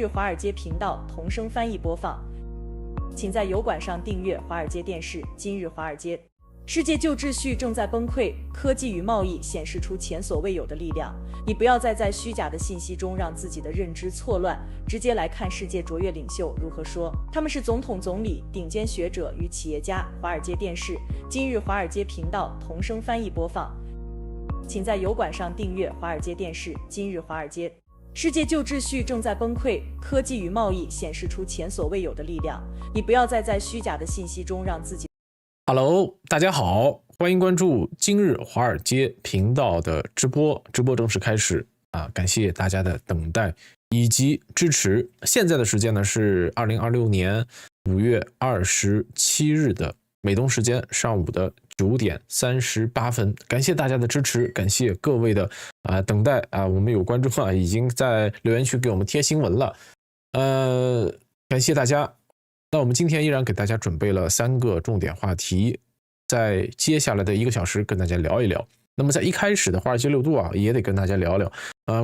日華爾街頻道同聲翻譯播放，請在油管上訂閱華爾街電視。今日華爾街，世界舊秩序正在崩溃，科技與貿易顯示出前所未有的力量。你不要再在虛假的信息中讓自己的認知錯亂，直接來看世界卓越領袖如何說。他們是總統、總理、頂尖學者與企業家。華爾街電視，今日華爾街頻道同聲翻譯播放，請在油管上訂閱華爾街電視。今日華爾街，世界舊秩序正在崩溃，科技與貿易顯示出前所未有的力量。你不要再在虛假的信息中讓自己。Hello， 大家好，歡迎關注今日華爾街頻道的直播正式開始啊！感謝大家的等待以及支持。現在的時間呢是2026年5月27日的美東時間上午的9點38分。感謝大家的支持，感謝各位的等待啊！我們有觀眾已經在留言區給我們貼新聞了，感謝大家。那我們今天依然給大家準備了3個重點話題，在接下來的1個小時跟大家聊一聊。那麼在一開始的華爾街6度啊，也得跟大家聊聊，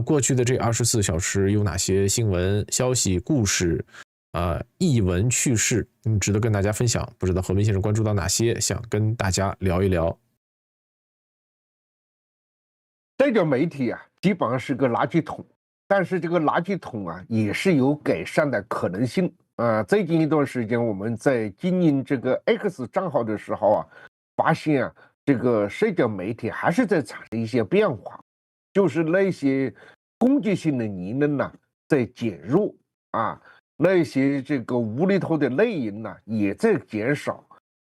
過去的這24小時有哪些新聞、消息、故事，逸聞趣事，值得跟大家分享。不知道何文先生關注到哪些，想跟大家聊一聊。这个媒体啊，基本上是个垃圾桶，但是这個垃圾桶啊，也是有改善的可能性。最近一段時間，我們在經營這個 X 賬號的時候啊，發現啊，這個社交媒體還是在產生一些變化，就是那些攻擊性的言論呢在減弱啊，那些這個無厘頭的內容呢也在減少，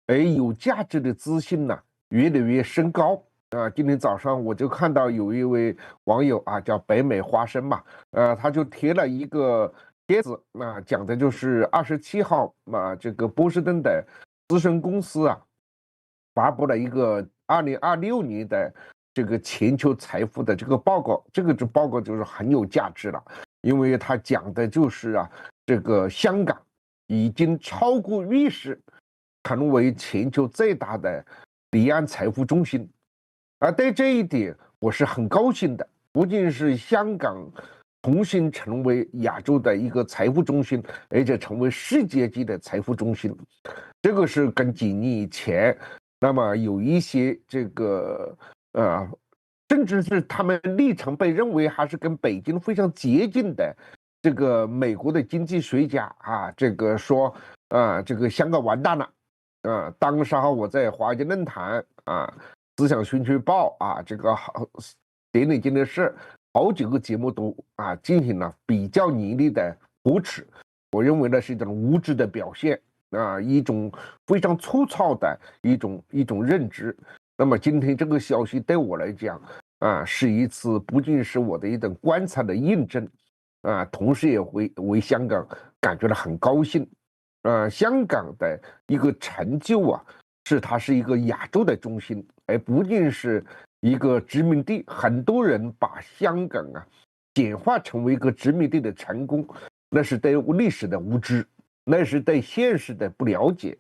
而有價值的資訊呢越來越升高啊。今天早上我就看到有一位網友啊，叫北美花生嘛，他就貼了一個帖子，講的就是27號這個波士頓的資深公司啊發布了一個2026年的這個全球財富的這個報告。這個報告就是很有價值了，因為它講的就是啊，這個香港已經超過瑞士，成為全球最大的離岸財富中心。對這一點我是很高興的，不僅是香港重新成為亞洲的一個財富中心，而且成為世界級的財富中心。這個是跟幾年以前，那麼有一些這個甚至是他們歷程被認為還是跟北京非常接近的這個美國的經濟學家啊，這個說這個香港完蛋了當時我在華爾街論壇思想訊息報這個點點經的事。好幾個節目都進行了比較嚴厲的駁斥，我認為那是一種無知的表現一種非常粗糙的一種認知。那麼今天這個消息對我來講是一次不僅是我的一種觀察的印證同時也會為香港感覺到很高興香港的一個成就是它是一個亞洲的中心，而不僅是一個殖民地。很多人把香港簡化成為一個殖民地的成功，那是對歷史的無知，那是對現實的不了解。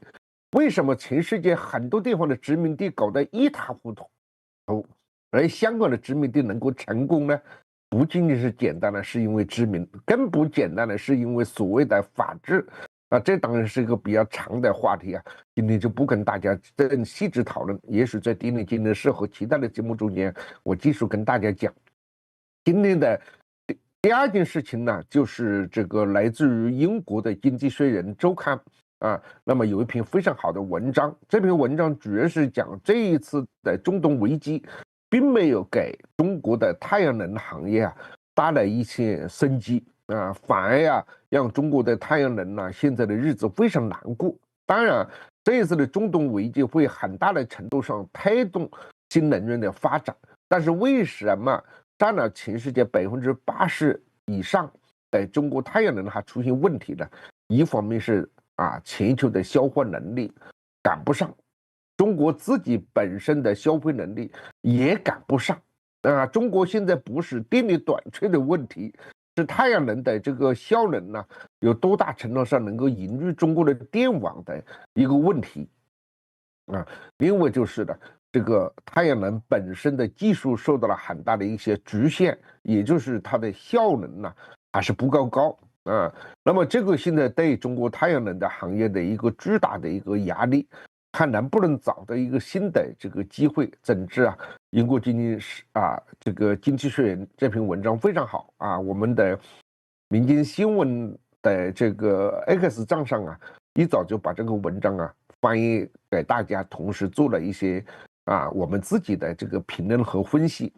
為什麼全世界很多地方的殖民地搞得一塌糊塗，而香港的殖民地能夠成功呢？不僅僅是簡單的是因為殖民，更不簡單的是因為所謂的法治這當然是一個比較長的話題今天就不跟大家更細緻討論，也許在點點經的事和其他的節目中間，我繼續跟大家講。今天的第二件事情呢，就是這個來自於英國的《經濟學人》週刊那麼有一篇非常好的文章，這篇文章主要是講這一次的中東危機，並沒有給中國的太陽能行業帶來一些生機反而讓中國的太陽能現在的日子非常難過。當然，這一次的中東危機會很大的程度上推動新能源的發展，但是為什麼佔了全世界80%以上的中國太陽能還出現問題呢？一方面是全球的消化能力趕不上，中國自己本身的消費能力也趕不上中國現在不是電力短缺的問題，是太陽能的這個效能呢，有多大程度上能夠引入中國的電網的一個問題另外就是的，這個太陽能本身的技術受到了很大的一些局限，也就是它的效能呢還是不夠高啊。那麼這個現在對中國太陽能的行業的一個巨大的一個壓力，看能不能找到一個新的這個機會整治啊。英國經濟這個《經濟學人》這篇文章非常好啊，我們的民間新聞的這個 X 賬上啊，一早就把這個文章啊翻譯給大家，同時做了一些我們自己的這個評論和分析。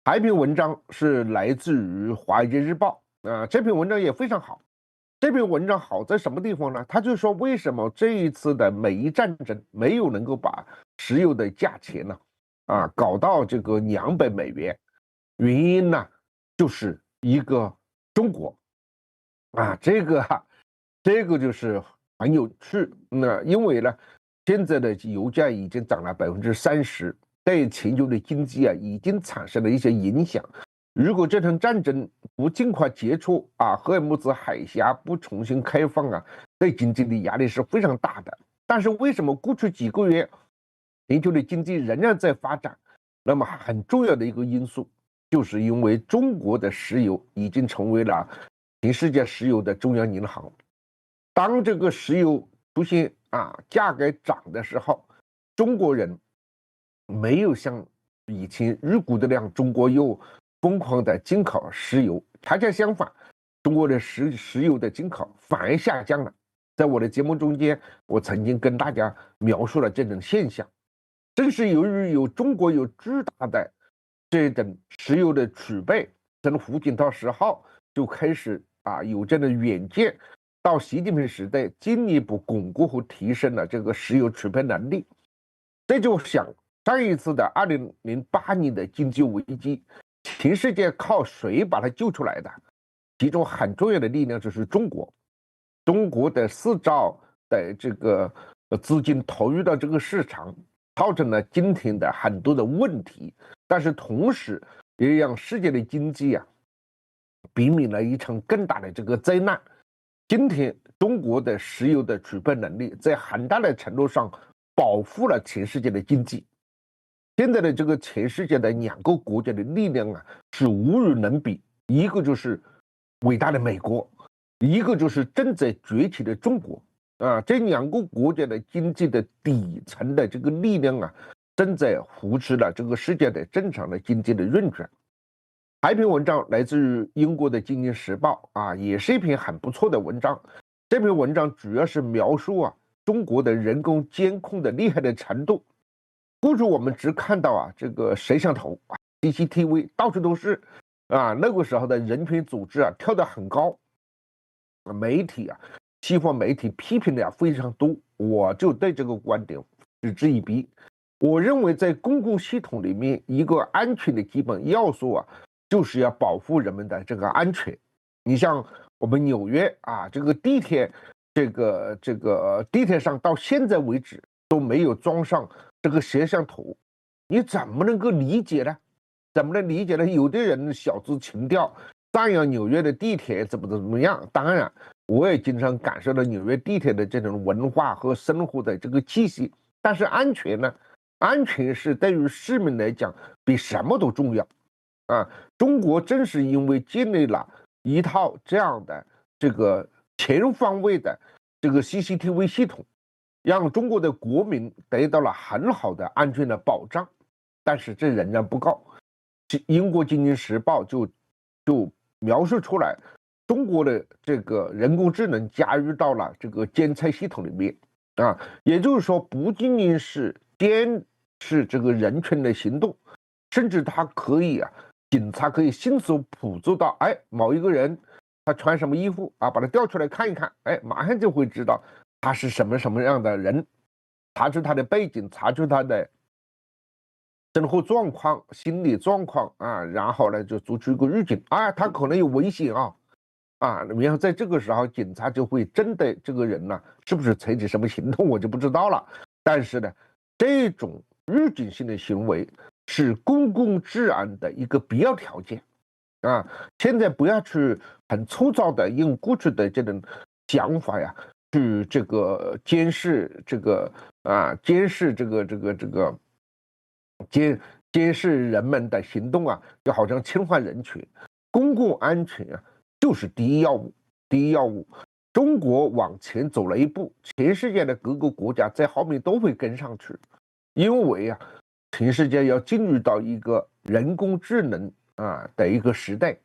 還有一篇文章是來自於《華爾街日報》這篇文章也非常好。這篇文章好在什麼地方呢？他就說為什麼這一次的美伊戰爭沒有能夠把石油的價錢呢搞到這個$200，原因呢就是一個中國這個就是很有趣。那因為呢，現在的油價已經漲了30%，对全球的經濟已經產生了一些影響。如果這場戰爭不盡快結束荷爾木茲海峽不重新開放對經濟的壓力是非常大的。但是為什麼過去幾個月全球的經濟仍然在發展？那麼很重要的一個因素，就是因為中國的石油已經成為了全世界石油的中央银行。當這個石油出現價格漲的時候，中國人沒有像以前預估的那樣，中國又瘋狂的進口石油，恰恰相反，中國的石油的进口反而下降了。在我的節目中间，我曾經跟大家描述了這種現象。正是由於中國有巨大的這種石油的儲備，從胡錦濤時候就開始有這種遠見，到習近平時代進一步鞏固和提升了這個石油儲備能力。這就想上一次的2008年的經濟危機，全世界靠誰把它救出來的？其中很重要的力量就是中国。中國的4兆的這個資金投入到這個市場，造成了今天的很多的問題，但是同時也讓世界的經濟避免了一場更大的這個災難。今天中國的石油的儲備能力在很大的程度上保護了全世界的經濟。現在的這個全世界的2個國家的力量是無與倫比，一個就是偉大的美國，一個就是正在崛起的中國這2個國家的經濟的底層的這個力量正在扶持了這個世界的正常的經濟的運轉。還有一篇文章來自於英國的《經濟時報》也是一篇很不錯的文章。這篇文章主要是描述中國的人工監控的厲害的程度。過去我們只看到這個攝像頭CCTV 到處都是那個時候的人權組織跳得很高，媒體西方媒體批評的非常多，我就對這個觀點嗤之以鼻。我認為在公共系統裡面，一個安全的基本要素就是要保護人們的這個安全。你像我們紐約這個地鐵，這個地鐵上到現在為止都沒有裝上這個攝像頭，你怎麼能夠理解呢？怎麼能理解呢？有的人小資情調讚揚紐約的地鐵怎麼樣，當然我也經常感受到紐約地鐵的這種文化和生活的這個氣息。但是安全呢？安全是對於市民來講比什麼都重要中國正是因為建立了一套這樣的這個全方位的這個 CCTV 系統，讓中國的國民得到了很好的安全的保障。但是這仍然不夠。英國《經濟時報》就描述出來，中國的這個人工智能加入到了這個監測系統裡面也就是說，不僅僅是監視這個人群的行動，甚至它可以警察可以迅速捕捉到某一個人他穿什麼衣服把他調出來看一看，馬上就會知道他是什麼樣的人，查出他的背景，查出他的生活狀況、心理狀況然後呢就做出一個預警他可能有危險然後在這個時候警察就會針對這個人是不是採取什麼行動我就不知道了。但是呢，這種預警性的行為是公共治安的一個必要條件現在不要去很粗糙的用過去的這種想法去這個監視這個監視人們的行動就好像侵犯人权。公共安全就是第一要務。第一要務。中國往前走了一步，全世界的各個國家在後面都會跟上去，因為啊，全世界要進入到一個人工智能的一個時代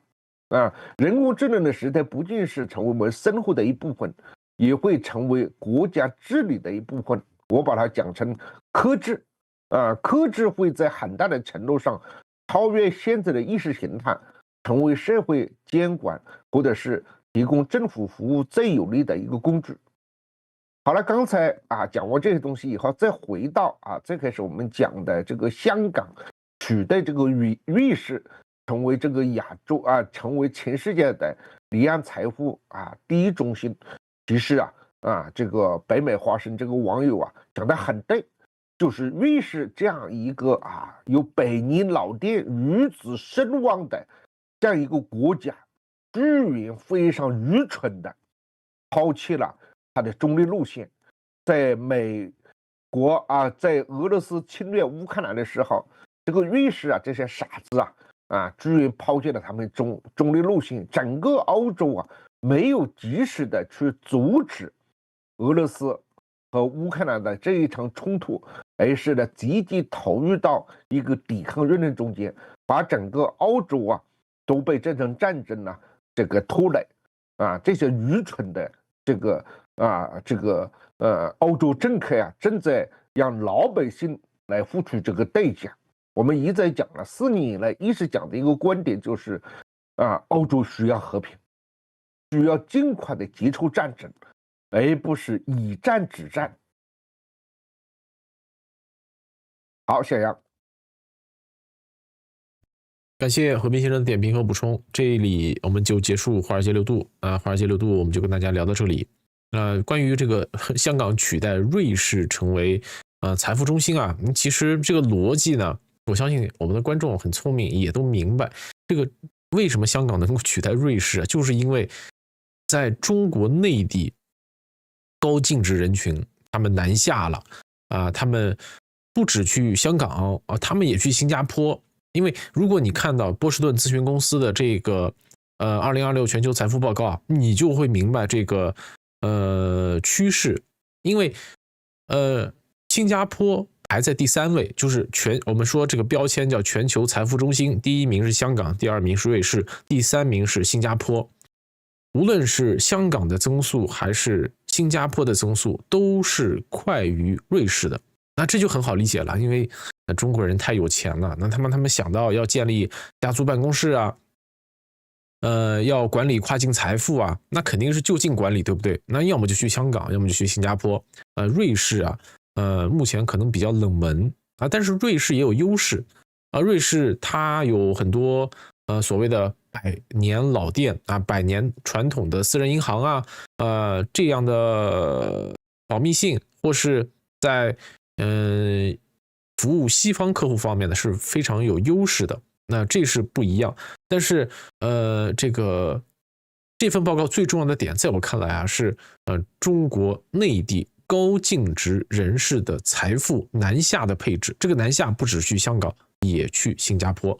啊，人工智能的時代不僅是成為我們生活的一部分，也會成為國家治理的一部分。我把它講成科智啊，科智會在很大的程度上超越現在的意識形態，成為社會監管或者是提供政府服務最有力的一個工具。好了，剛才講完這些東西以後，再回到最開始我們講的這個香港取代這個瑞士，成為這個亞洲成為全世界的離岸財富第一中心。其實這個北美華生這個網友講得很對，就是瑞士這樣一個有百年老店如此聲望的這樣一個國家，居然非常愚蠢的拋棄了他的中立路線，在美國在俄羅斯侵略烏克蘭的時候，這個瑞士這些傻子居然拋棄了他們中立路線，整個歐洲沒有及時的去阻止俄羅斯和烏克蘭的這一場衝突，而是呢積極投入到一個抵抗運動中間，把整個歐洲都被這場戰爭這個拖累這些愚蠢的這個歐洲政客正在讓老百姓來付出這個代價。我們一再講了，4年以來一直講的一個觀點就是歐洲需要和平，需要盡快的結束戰爭，而不是以戰止戰。好，小楊。感謝回斌先生的點評和補充，這裡我們就結束華爾街6度華爾街6度我們就跟大家聊到這裡。關於這個香港取代瑞士成為財富中心其實這個邏輯呢，我相信我們的觀眾很聰明，也都明白這個為什麼香港能夠取代瑞士就是因為在中國內地高净值人群他們南下了他們不只去香港他們也去新加坡。因為如果你看到波士頓咨詢公司的這個2026全球財富報告你就會明白這個趨勢。因為新加坡排在第3位，就是我們說這個標籤叫全球財富中心，第1名是香港，第2名是瑞士，第3名是新加坡。無論是香港的增速還是新加坡的增速都是快於瑞士的。那這就很好理解了，因为中國人太有錢了，那他們想到要建立家族辦公室要管理跨境財富那肯定是就近管理，對不對？那要麼就去香港，要麼就去新加坡。瑞士目前可能比較冷門但是瑞士也有優勢瑞士它有很多所謂的100年老店100年傳統的私人銀行這樣的保密性，或是在服務西方客戶方面呢是非常有優勢的，那這是不一樣。但是這份報告最重要的點，在我看來是中國內地高净值人士的財富南下的配置。這個南下不只去香港，也去新加坡。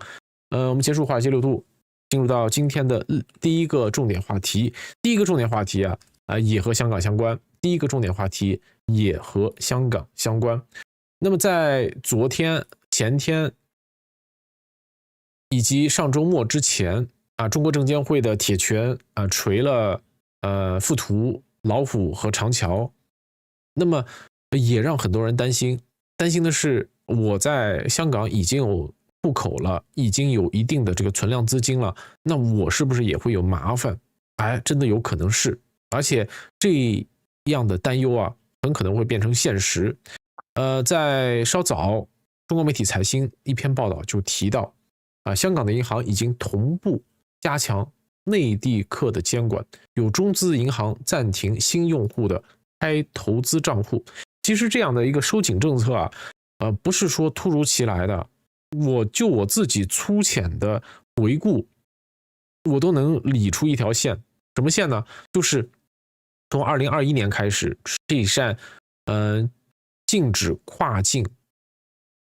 我們結束華爾街6度，進入到今天的第一個重點話題。第一個重點話題也和香港相關。第一個重點話題也和香港相關。那麼在昨天、前天以及上周末之前中國證監會的鐵拳錘了富途、老虎和長橋。那麼也讓很多人擔心的是，我在香港已經有戶口了，已經有一定的這個存量資金了，那我是不是也會有麻煩？真的有可能是，而且這樣的擔憂很可能會變成現實。在稍早，中國媒體財新一篇報道就提到香港的銀行已經同步加強內地客的監管，有中資銀行暫停新用戶的開投資賬戶。其實這樣的一個收緊政策不是說突如其來的，我自己粗淺的回顧，我都能理出一條線。什麼線呢？就是從2021年開始，這一扇禁止跨境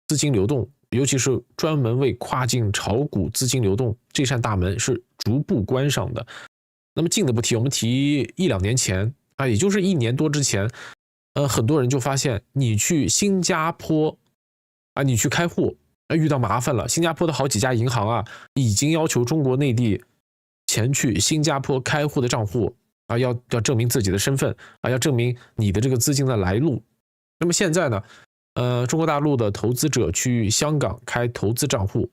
資金流動，尤其是專門為跨境炒股資金流動這扇大門是逐步關上的。那麼近的不提，我們提1-2年前啊，也就是1年多之前，很多人就发现你去新加坡啊，你去开户遇到麻烦了。新加坡的好几家银行啊，已经要求中国内地前去新加坡開戶的賬戶啊，要證明自己的身份啊，要證明你的這個資金的來路。那麼現在呢，中國大陸的投資者去香港開投資賬戶，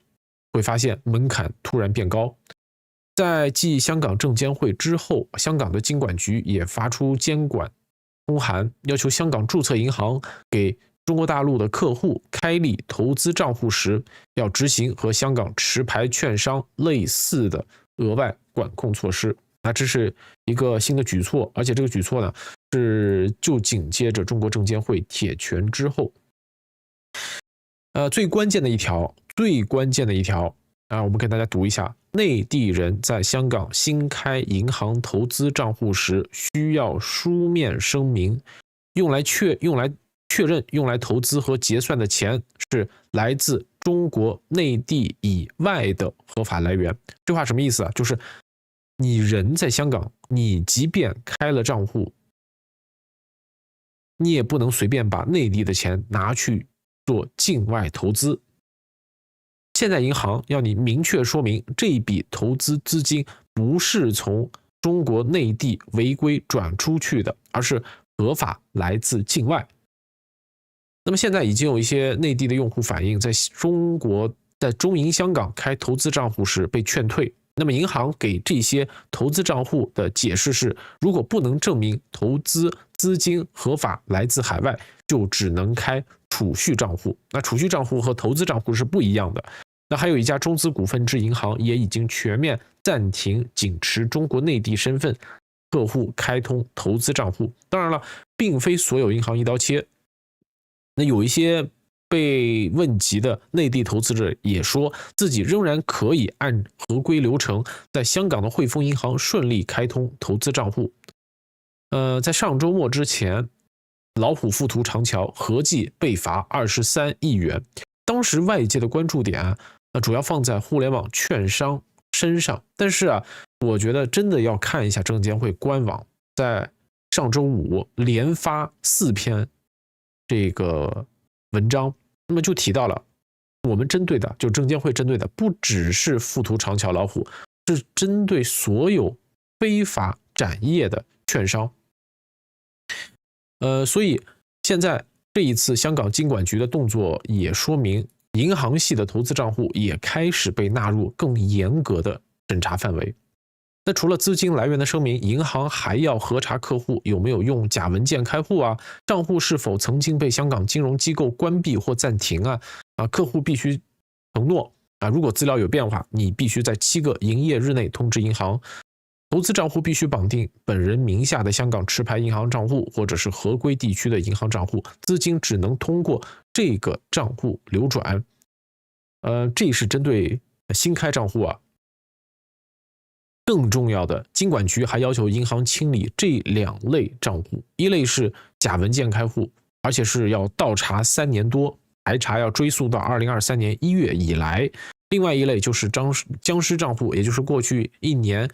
會發現門檻突然變高。在繼香港證監會之後，香港的金管局也發出監管公函，要求香港註冊銀行給中國大陸的客戶開立投資賬戶時，要執行和香港持牌券商類似的額外管控措施。那這是一個新的舉措，而且這個舉措呢，是就緊接着中國證監會鐵拳之後。最關鍵的一條啊，我們給大家讀一下：內地人在香港新開銀行投資賬戶時，需要書面聲明，用來確認用來投資和結算的錢是來自中國內地以外的合法來源。這話什麼意思啊？就是你人在香港，你即便開了賬戶，你也不能隨便把內地的錢拿去做境外投資。現在銀行要你明確說明，這筆投資資金不是從中國內地違規轉出去的，而是合法來自境外。那麼現在已經有一些內地的用戶反映，在中銀香港開投資賬戶時被勸退。那麼銀行給這些投資賬戶的解釋是，如果不能證明投資資金合法來自海外，就只能開儲蓄賬戶。那儲蓄賬戶和投資賬戶是不一樣的。那還有一家中資股份制銀行也已經全面暫停僅持中國內地身份客戶開通投資賬戶。當然了，並非所有銀行一刀切。那有一些被問及的內地投資者也說，自己仍然可以按合規流程在香港的匯豐銀行順利開通投資賬戶。在上周末之前，老虎富途長橋合計被罰23億元。當時外界的關注點主要放在互聯網券商身上，但是我覺得真的要看一下證監會官網，在上周五連發4篇這個文章，那麼就提到了我們針對的，就證監會針對的不只是富途長橋老虎，是針對所有非法展業的券商。所以現在這一次香港金管局的動作也說明，銀行系的投資賬戶也開始被納入更嚴格的審查範圍。那除了資金來源的聲明，銀行還要核查客戶有沒有用假文件開戶啊，賬戶是否曾經被香港金融機構關閉或暫停啊，客戶必須承諾如果資料有變化，你必須在7個營業日內通知銀行。投資賬戶必須綁定本人名下的香港持牌銀行賬戶或者是合規地區的銀行賬戶，資金只能通過這個賬戶流轉。這是針對新開賬戶啊。更重要的，金管局還要求銀行清理這2類賬戶，一類是假文件開戶，而且是要倒查3年多，排查要追溯到2023年1月以來。另外一類就是僵屍賬戶，也就是過去1年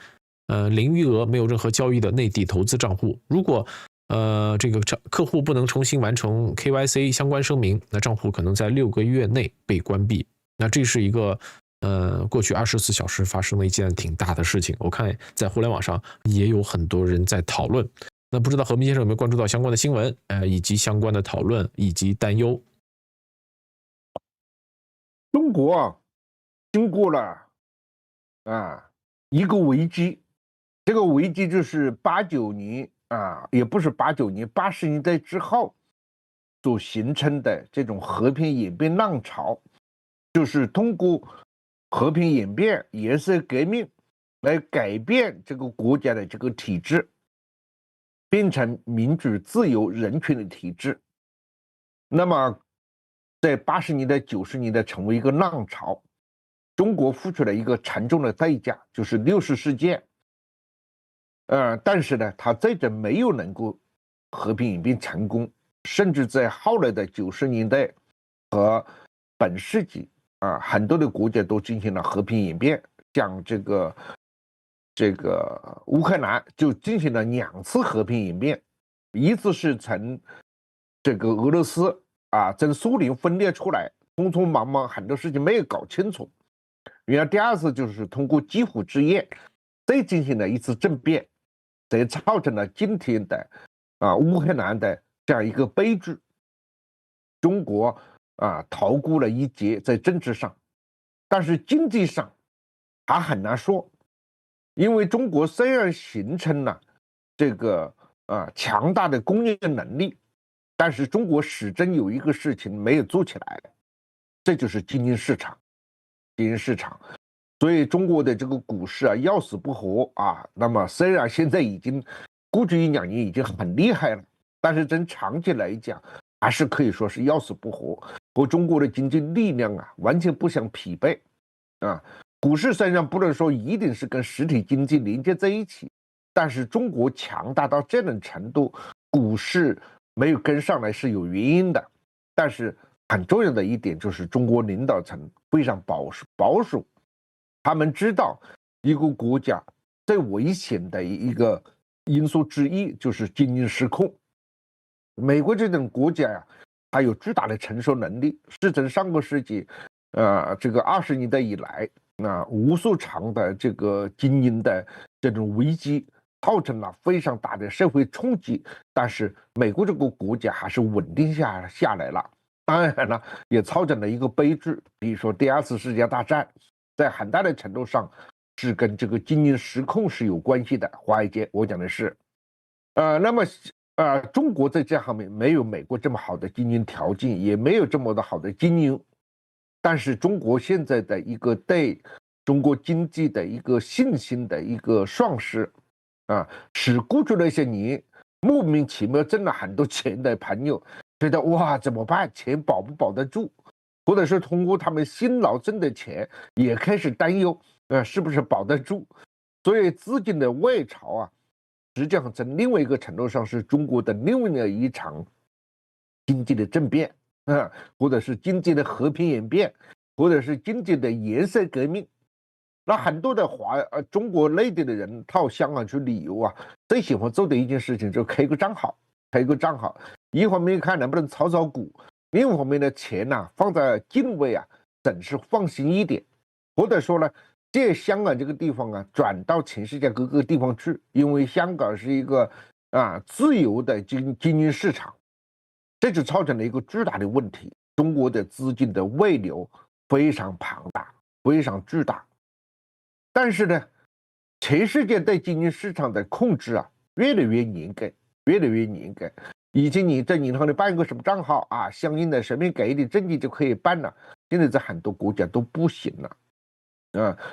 零餘額沒有任何交易的內地投資賬戶。如果這個客戶不能重新完成 KYC 相關聲明，那賬戶可能在6個月內被關閉。那這是一個過去24小時發生了一件挺大的事情，我看在互聯網上也有很多人在討論。那不知道何明先生有沒有關注到相關的新聞，以及相關的討論以及擔憂？中國經過了一個危機，這個危機就是89年也不是89年，80年代之後所形成的這種和平演變浪潮，就是通過和平演變、顏色革命來改变這個國家的這個體制，變成民主、自由、人權的體制。那麼在80年代、90年代成為一個浪潮，中國付出了一個沉重的代價，就是六四事件。但是呢，它最終沒有能夠和平演變成功，甚至在後來的90年代和本世紀很多的國家都進行了和平演变，像这這個烏克蘭就進行了2次和平演變，一次是從這個俄羅斯从蘇聯分裂出來，匆匆忙忙很多事情沒有搞清楚，然後第2次就是通過基輔之夜再進行了一次政變，才造成了今天的烏克蘭的這樣一個悲劇。中國逃過了一劫在政治上，但是經濟上還很難說，因為中國雖然形成了這個強大的工業能力，但是中國始終有一個事情沒有做起來，這就是經營市場。經營市場，所以中國的這個股市要死不活那麼雖然現在已經過去1-2年已經很厲害了，但是從長期來講還是可以說是要死不活，和中國的經濟力量完全不相匹配股市虽然不能說一定是跟實體經濟連接在一起，但是中國強大到這種程度，股市沒有跟上來是有原因的。但是很重要的一點就是中國領導層非常保守，他們知道一個國家最危險的一個因素之一就是經濟失控。美國這種國家它有巨大的承受能力，是從上个世紀這個20年代以來無數場的這個經營的這種危機，造成了非常大的社會衝擊，但是美國這個國家還是穩定下來了。當然了，也造成了一個悲劇，比如說第2次世界大戰，在很大的程度上是跟這個經濟失控是有關係的。華爾街我講的是那麼中國在這方面沒有美國這麼好的經營條件，也沒有這麼的好的經營，但是中國現在的一個對中國經濟的一個信心的一個喪失使過去那些年莫名其妙掙了很多錢的朋友覺得哇怎麼辦，錢保不保得住，或者是通過他們辛勞掙的錢也開始擔憂是不是保得住。所以資金的外潮實際上從另外一個程度上是中國的另外一場經濟的政變或者是經濟的和平演變，或者是經濟的顏色革命。那很多的中國內地的人到香港去旅遊最喜歡做的一件事情就是開個賬號，一方面看能不能炒股，另一方面的錢放在境外總是放心一點，或者說呢借香港這個地方轉到全世界各個地方去，因為香港是一個自由的經營市場，這就造成了一個巨大的問題。中國的資金的外流非常龐大，非常巨大，但是呢，全世界對經營市場的控制越來越嚴格，越來越嚴格。以前你在銀行裡辦個什麼賬號相應的隨便給一點證據就可以辦了，現在在很多國家都不行了。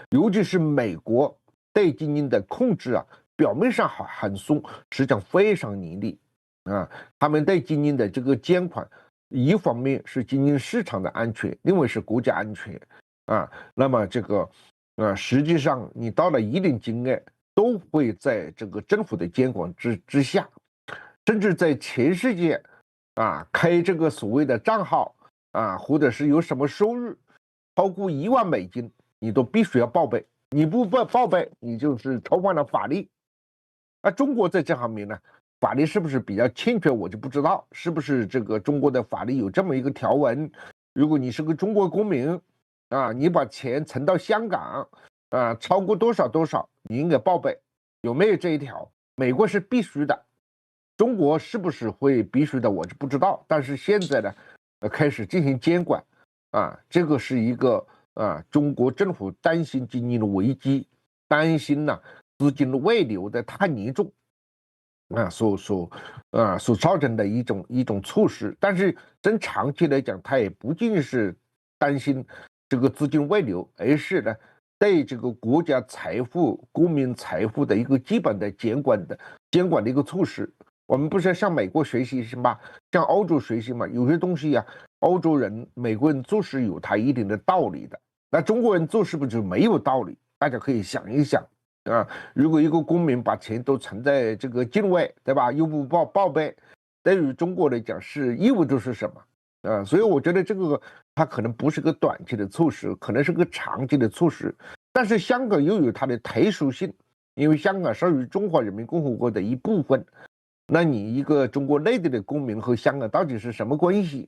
尤其是美國對經營的控制表面上很鬆，實際上非常嚴厲他們對經營的這個監管，一方面是經營市場的安全，另外是國家安全那麼這個實際上你到了一定金額，都會在這個政府的監管之下，甚至在全世界開這個所謂的賬號或者是有什麼收入超過1萬美金。你都必須要報備，你不報備，你就是違反了法律。中國在這方面呢，法律是不是比較欠缺，我就不知道，是不是這個中國的法律有這麼一個條文？如果你是個中國公民你把錢存到香港超過多少，你應該報備，有沒有這一條？美國是必須的，中國是不是會必須的，我就不知道。但是現在呢，開始進行監管這個是一個。中國政府擔心經濟的危機，擔心資金的外流的太嚴重所造成的一種措施。但是從長期來講，它也不僅是擔心這個資金外流，而是呢對這個國家財富、公民財富的一個基本的監管的一個措施。我們不是向美國學習是吧？向歐洲學習嘛？有些東西歐洲人、美國人做事有他一定的道理的。那中國人做是不是就沒有道理？大家可以想一想如果一個公民把錢都存在這個境外，對吧？又不報備，對於中國來講是義務就是什麼所以我覺得這個它可能不是個短期的措施，可能是個長期的措施。但是香港又有它的特殊性，因為香港屬於中華人民共和國的一部分。那你一個中國內地的公民和香港到底是什麼關係？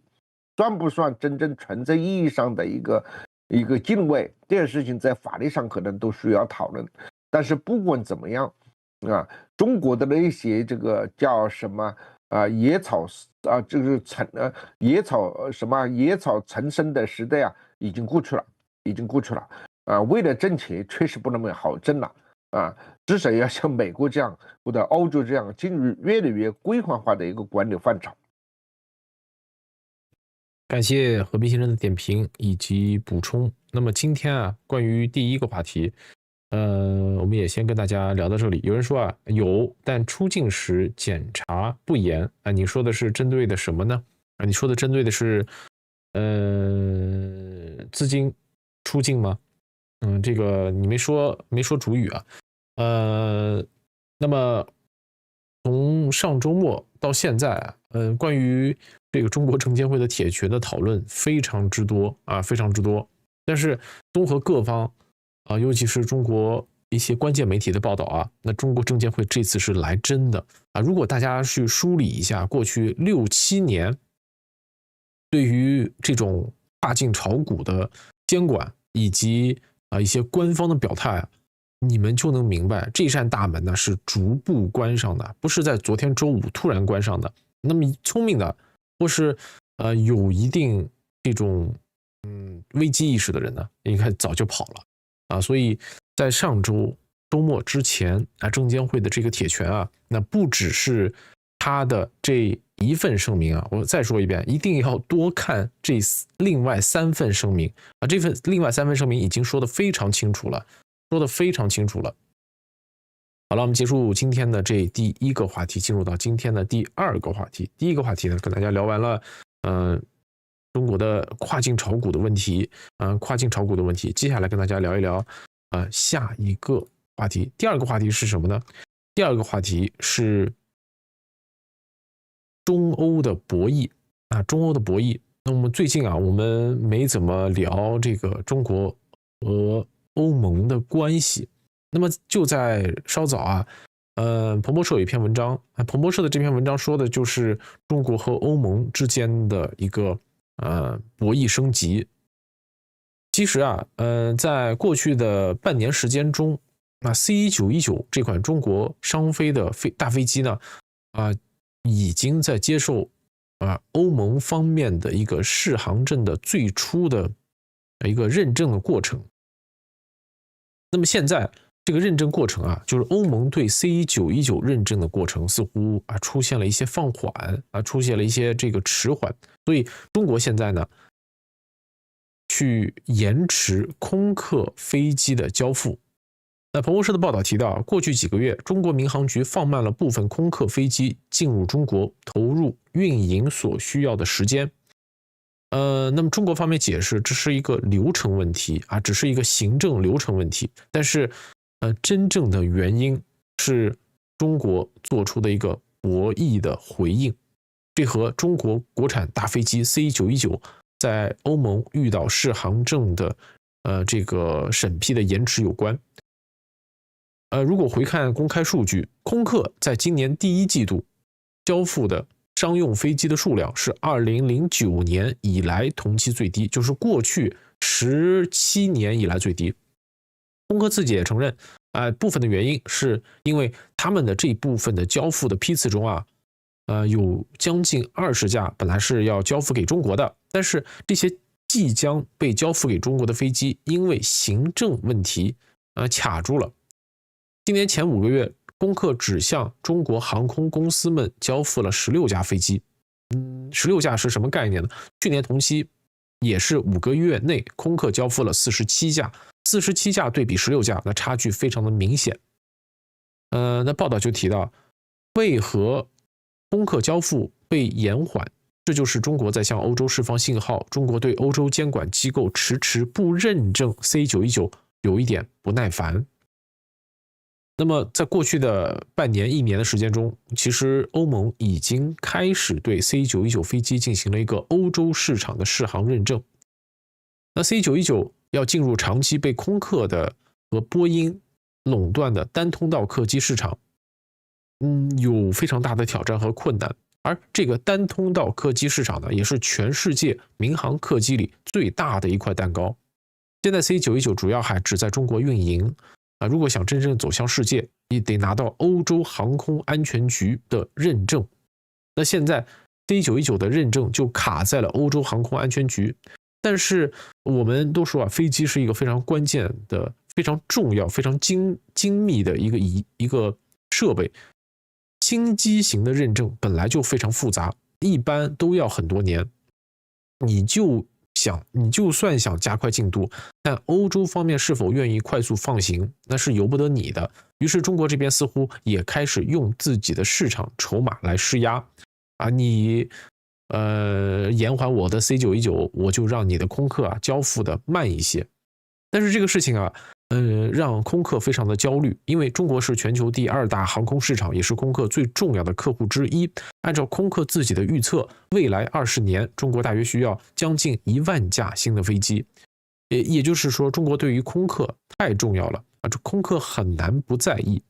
算不算真正存在意義上的一個敬畏？這件事情在法律上可能都需要討論。但是不管怎麼樣啊，中國的那些這個叫什麼野草就是野草叢生的時代啊，已經過去了啊。為了掙錢，確實不那麼好掙了啊。至少要像美國這樣或者歐洲這樣進入越來越規範化的一個管理範疇。感謝和平先生的點評以及補充。那麼今天啊，關於第一個話題，我們也先跟大家聊到這裡。有人說啊，有，但出境時檢查不嚴啊。你說的是針對的什麼呢？啊，你說的針對的是資金出境嗎？這個你没說主語啊。那麼從上周末到現在，關於這個中國證監會的鐵拳的討論非常之多啊，非常之多。但是綜合各方啊，尤其是中國一些關鍵媒體的報道啊，那中國證監會這次是來真的啊。如果大家去梳理一下過去6、7年對於這種跨境炒股的監管以及一些官方的表態啊，你們就能明白這扇大門呢是逐步關上的，不是在昨天周五突然關上的。那麼聰明的或是有一定這種危機意識的人呢，你看早就跑了啊。所以在上周末之前啊，證監會的這個鐵拳啊，那不只是他的這一份聲明啊，我再說一遍，一定要多看這另外3份聲明啊。這份另外3份聲明已經說得非常清楚了。好了，我們結束今天的這第一個話題，進入到今天的第2個話題。第一個話題呢，跟大家聊完了，中國的跨境炒股的問題，接下來跟大家聊一聊，下一個話題。第2個話題是什麼呢？第2個話題是中歐的博弈啊，中歐的博弈。那麼最近啊，我們沒怎麼聊這個中國和歐盟的關係。那麼就在稍早啊，彭博社有一篇文章，彭博社的這篇文章說的就是中國和歐盟之間的一個博弈升級。其實啊，在過去的半年時間中，那 C919 這款中國商飞的大飛機呢，已經在接受歐盟方面的一個适航證的最初的一個認證的過程。那麼現在這個認證過程啊，就是歐盟對 C919 認證的過程似乎出現了一些放緩出現了一些這個遲緩，所以中國現在呢去延遲空客飛機的交付。那彭博社的報道提到，過去幾個月，中國民航局放慢了部分空客飛機進入中國投入運營所需要的時間。那麼中國方面解釋，這是一個流程問題只是一個行政流程問題。但是真正的原因是中國做出的一個博弈的回應，這和中國國產大飛機 C919 在歐盟遇到適航證的這個審批的延遲有關。如果回看公開數據，空客在今年第1季度交付的商用飛機的數量是2009年以來同期最低，就是過去17年以來最低。空客自己也承認，部分的原因是因為他们的这部分的交付的批次中有將近20架本來是要交付給中國的，但是這些即將被交付給中國的飛機因為行政問題卡住了。今年前5個月，空客只向中國航空公司們交付了16架飛機。16架是什麼概念呢？去年同期也是5個月內，空客交付了47架，47架對比16架，那差距非常的明顯。那報道就提到，為何空客交付被延緩？這就是中國在向歐洲釋放信號，中國對歐洲監管機構遲不認證 C919 有一點不耐煩。那麼在過去的半年、1年的時間中，其實歐盟已經開始對 C919 飛機進行了一個歐洲市場的適航認證。那 C919 要進入長期被空客的和波音壟斷的單通道客機市场，有非常大的挑戰和困難。而這個單通道客機市場呢，也是全世界民航客機裡最大的一塊蛋糕。現在 C919 主要還只在中國運營如果想真正走向世界，也得拿到歐洲航空安全局的認證。那現在 C919 的認證就卡在了歐洲航空安全局。但是我們都說飞機是一個非常關鍵的、非常重要、非常精密的一個設備。新機型的認證本來就非常複雜，一般都要很多年。你就算想加快进度，但歐洲方面是否愿意快速放行，那是由不得你的。于是中國這邊似乎也開始用自己的市場籌碼來施壓你延緩我的 C919， 我就讓你的空客交付的慢一些。但是這個事情讓空客非常的焦慮，因為中國是全球第2大航空市場，也是空客最重要的客戶之一。按照空客自己的預測，未來20年，中國大約需要將近1萬架新的飛機。也就是說，中國對於空客太重要了这空客很難不在意。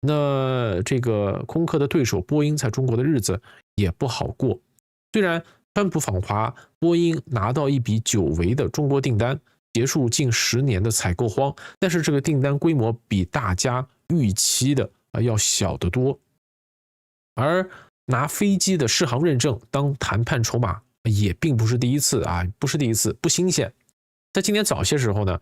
那這個空客的對手波音在中國的日子也不好過。雖然川普訪華，波音拿到一筆久違的中國訂單，結束近10年的採購荒，但是這個訂單規模比大家預期的要小得多。而拿飛機的適航認證當談判籌碼也並不是第一次不是第一次，不新鮮。在今年早些時候呢，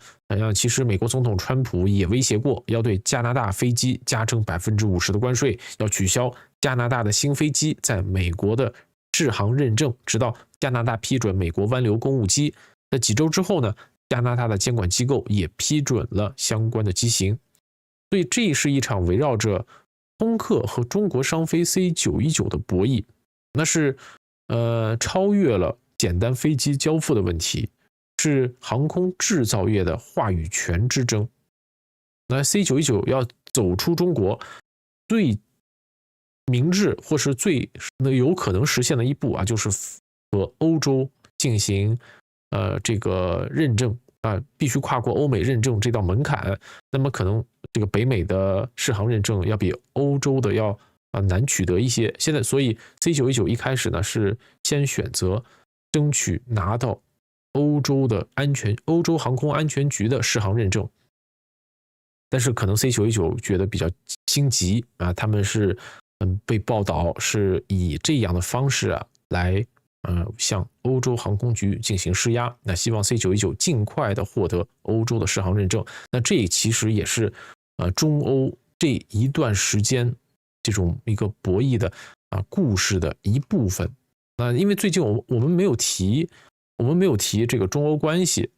其實美國總統川普也威脅過，要對加拿大飛機加徵50%的關稅，要取消加拿大的新飛機在美國的適航認證，直到加拿大批准美國灣流公務機。在幾周之後呢，加拿大的監管機構也批准了相關的機型。所以這是一場圍繞着空客和中國商飛 C919 的博弈，那是超越了簡單飛機交付的問題，是航空制造業的話語權之爭。那 C919 要走出中國，最明智或是最有可能實現的一步就是和歐洲進行這個認證必須跨過歐美認證這道門檻。那麼可能這個北美的適航認證要比歐洲的要難取得一些。現在所以 C919 一開始呢是先選擇爭取拿到歐洲航空安全局的適航認證，但是可能 C919 覺得比較心急他們是被報道是以這樣的方式來向歐洲航空局進行施壓，那希望 C919 盡快的獲得歐洲的適航認證。那這其實也是中歐這一段時間這種一個博弈的故事的一部分。因為最近我們沒有提這個中歐關係，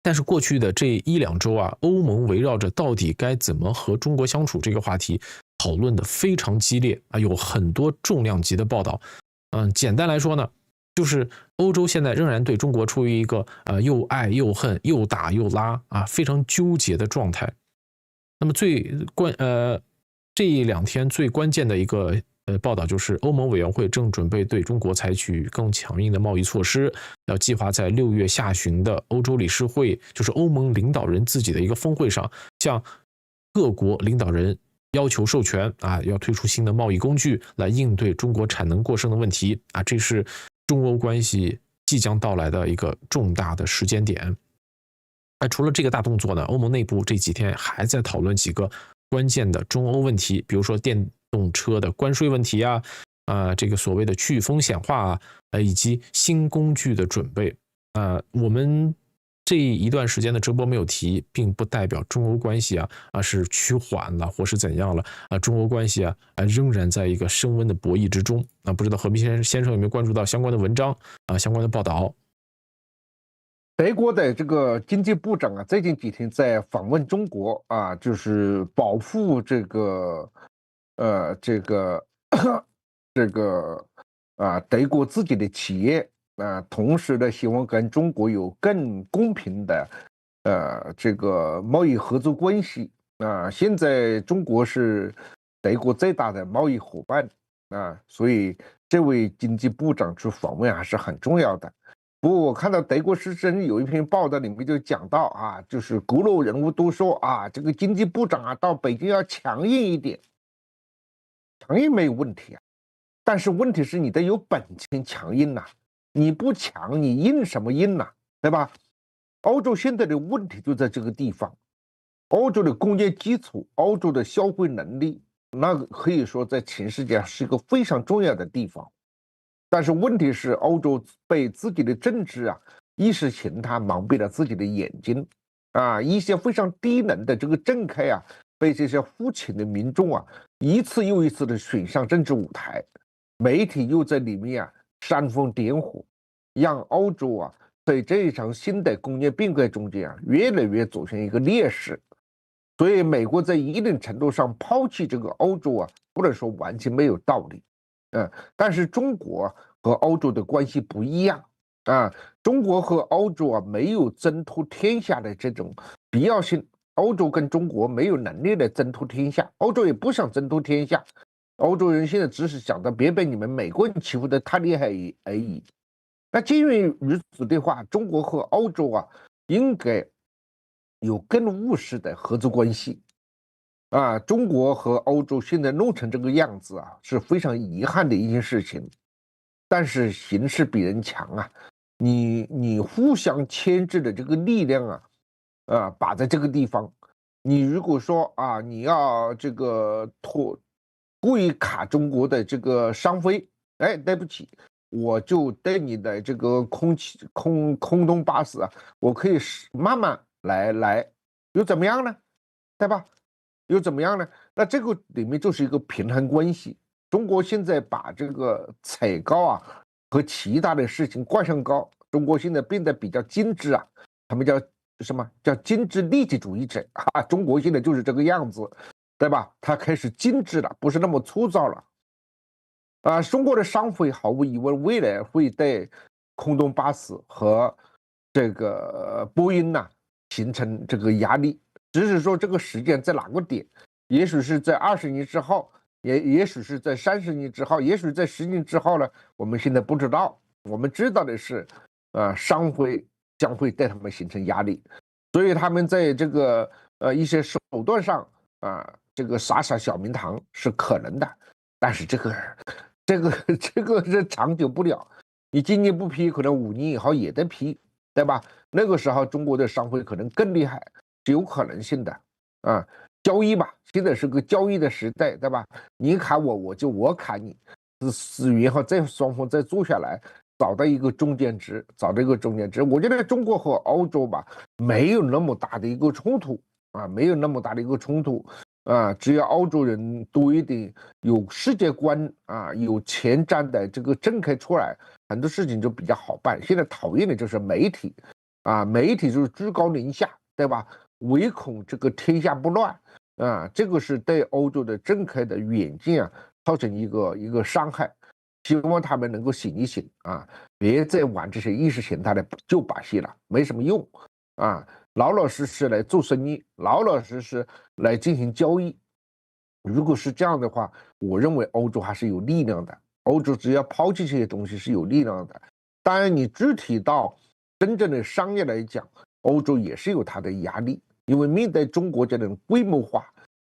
但是過去的這1-2周歐盟圍繞着到底該怎麼和中國相處這個話題討論的非常激烈有很多重量級的報道。簡單來說呢，就是歐洲現在仍然對中國處於一個又愛又恨、又打又拉非常糾結的狀態。那麼這2天最關鍵的一個報道就是歐盟委員會正準備對中國採取更強硬的貿易措施，要計劃在6月下旬的歐洲理事會，就是歐盟領導人自己的一個峰會上，向各國領導人要求授權要推出新的貿易工具來應對中國產能過剩的問題這是中歐關係即將到來的一個重大的時間點。除了這個大動作呢，歐盟內部這幾天還在討論幾個關鍵的中歐問題，比如說電動車的關稅問題這個所謂的區域風險化以及新工具的準備我們這一段時間的直播沒有提，並不代表中歐關係是趨緩了或是怎樣了中歐關係仍然在一個升溫的博弈之中不知道何必先生有沒有關注到相關的文章相關的報道。德國的這個經濟部長最近幾天在訪問中國就是保護這個德國自己的企業同時呢，希望跟中國有更公平的這個貿易合作關係現在中國是德國最大的貿易夥伴所以這位經濟部長去訪問還是很重要的。不過我看到德國之声有一篇報道，裡面就講到啊，就是各路人物都說啊，這個經濟部長啊到北京要強硬一點，強硬沒有問題啊，但是問題是你得有本錢強硬吶，你不強你硬什麼硬吶，對吧？歐洲現在的問題就在這個地方，歐洲的工業基礎，歐洲的消費能力，那可以說在全世界是一個非常重要的地方。但是問題是，歐洲被自己的政治啊、意識形態蒙蔽了自己的眼睛啊，一些非常低能的這個政客啊，被這些膚淺的民眾啊，一次又一次的選上政治舞台，媒體又在裡面啊煽風點火，讓歐洲啊在這一場新的工業變革中間啊，越來越走向一個劣勢。所以，美國在一定程度上拋棄這個歐洲啊，不能說完全沒有道理。但是中國和歐洲的關係不一樣啊，中國和歐洲啊沒有征服天下的這種必要性，歐洲跟中國沒有能力來征服天下，歐洲也不想征服天下，歐洲人現在只是想着別被你們美國人欺負得太厲害而已。那基於如此的話，中國和歐洲啊應該有更務實的合作關係。啊，中國和歐洲現在弄成這個樣子啊，是非常遺憾的一件事情。但是形勢比人強啊，你互相牽制的這個力量啊，擺在這個地方。你如果說啊，你要這個故意卡中國的這個商飛，哎，對不起，我就對你的這個空中巴士啊，我可以慢慢來，又怎麼樣呢？對吧？又怎麼樣呢？那這個裡面就是一個平衡關係。中國現在把這個踩高啊和其他的事情掛上高，中國現在變得比較精緻啊，他們叫什麼？叫精緻利己主義者啊。中國現在就是這個樣子，對吧？它開始精緻了，不是那麼粗糙了。啊，中國的商飛毫無疑問未來會對空中巴士和這個波音吶形成這個壓力。只是說這個時間在哪個點，也許是在20年之後，也許是在30年之後，也許在10年之後呢，我們現在不知道。我們知道的是，商飛將會对他們形成壓力，所以他們在這個一些手段上這個撒小名堂是可能的，但是這個是長久不了。你今年不批，可能5年以後也得批，對吧？那個時候中國的商飛可能更厲害。是有可能性的啊，交易吧，現在是個交易的時代，對吧？你砍我，我砍你，然後再雙方再坐下來，找到一個中間值，我覺得中國和歐洲吧，沒有那麼大的一個衝突啊，只要歐洲人多一點，有世界觀啊，有前瞻的這個政客出來，很多事情就比較好辦。現在討厭的就是媒體啊，媒體就是居高臨下，對吧？唯恐這個天下不亂啊，這個是對歐洲的政客的遠見啊造成一個傷害。希望他們能夠醒一醒啊，別再玩這些意識形態的舊把戲了，沒什麼用啊，老老實實來做生意，老老實實來進行交易。如果是這樣的話，我認為歐洲還是有力量的，歐洲只要拋棄這些東西是有力量的。當然，你具體到真正的商業來講，歐洲也是有它的壓力，因為面對中國這種規模化、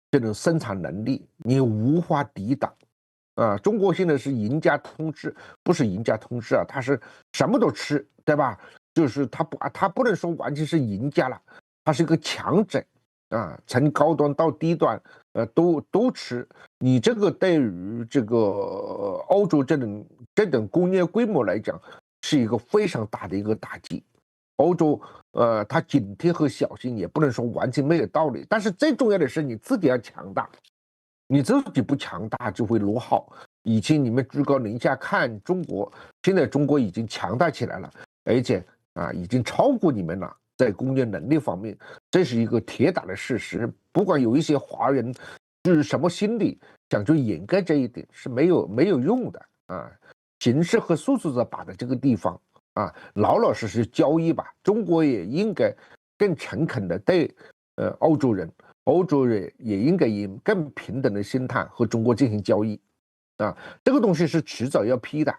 這種生產能力，你無法抵擋啊！中國現在是贏家通吃，不是贏家通吃啊，它是什麼都吃，對吧？就是它不能說完全是贏家了，它是一個強者啊，從高端到低端，都吃。你這個對於這個歐洲這種工業規模來講，是一個非常大的一個打擊。歐洲，他警惕和小心也不能說完全沒有道理，但是最重要的是你自己要強大，你自己不強大就會落後。以前你們居高臨下看中國，現在中國已經強大起來了，而且已經超過你們了，在工業能力方面，這是一個鐵打的事實。不管有一些華人是什麼心理，想去掩蓋這一點是沒有用的啊。形勢和素質擺在這個地方。老老實實交易吧，中國也應該更誠懇的對歐洲人也應該以更平等的心態和中國進行交易啊，這個東西是遲早要批的，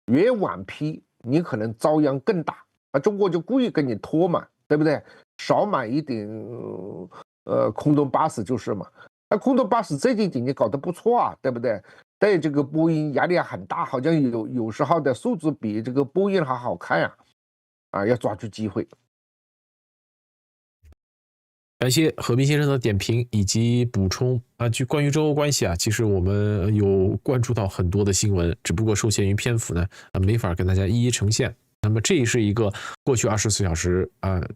越晚批你可能遭殃更大啊！中国就故意跟你拖嘛，对不对？少买一点空中巴士就是嘛。那空中巴士最近几年搞得不错啊，对不对？对这個波音壓力很大，好像有時候的數字比這個波音還好看呀！要抓住機會。感謝何斌先生的點評以及補充啊。就關於中歐關係啊，其實我們有關注到很多的新聞，只不過受限於篇幅呢，沒法跟大家一一呈現。那麼這是一個過去24小時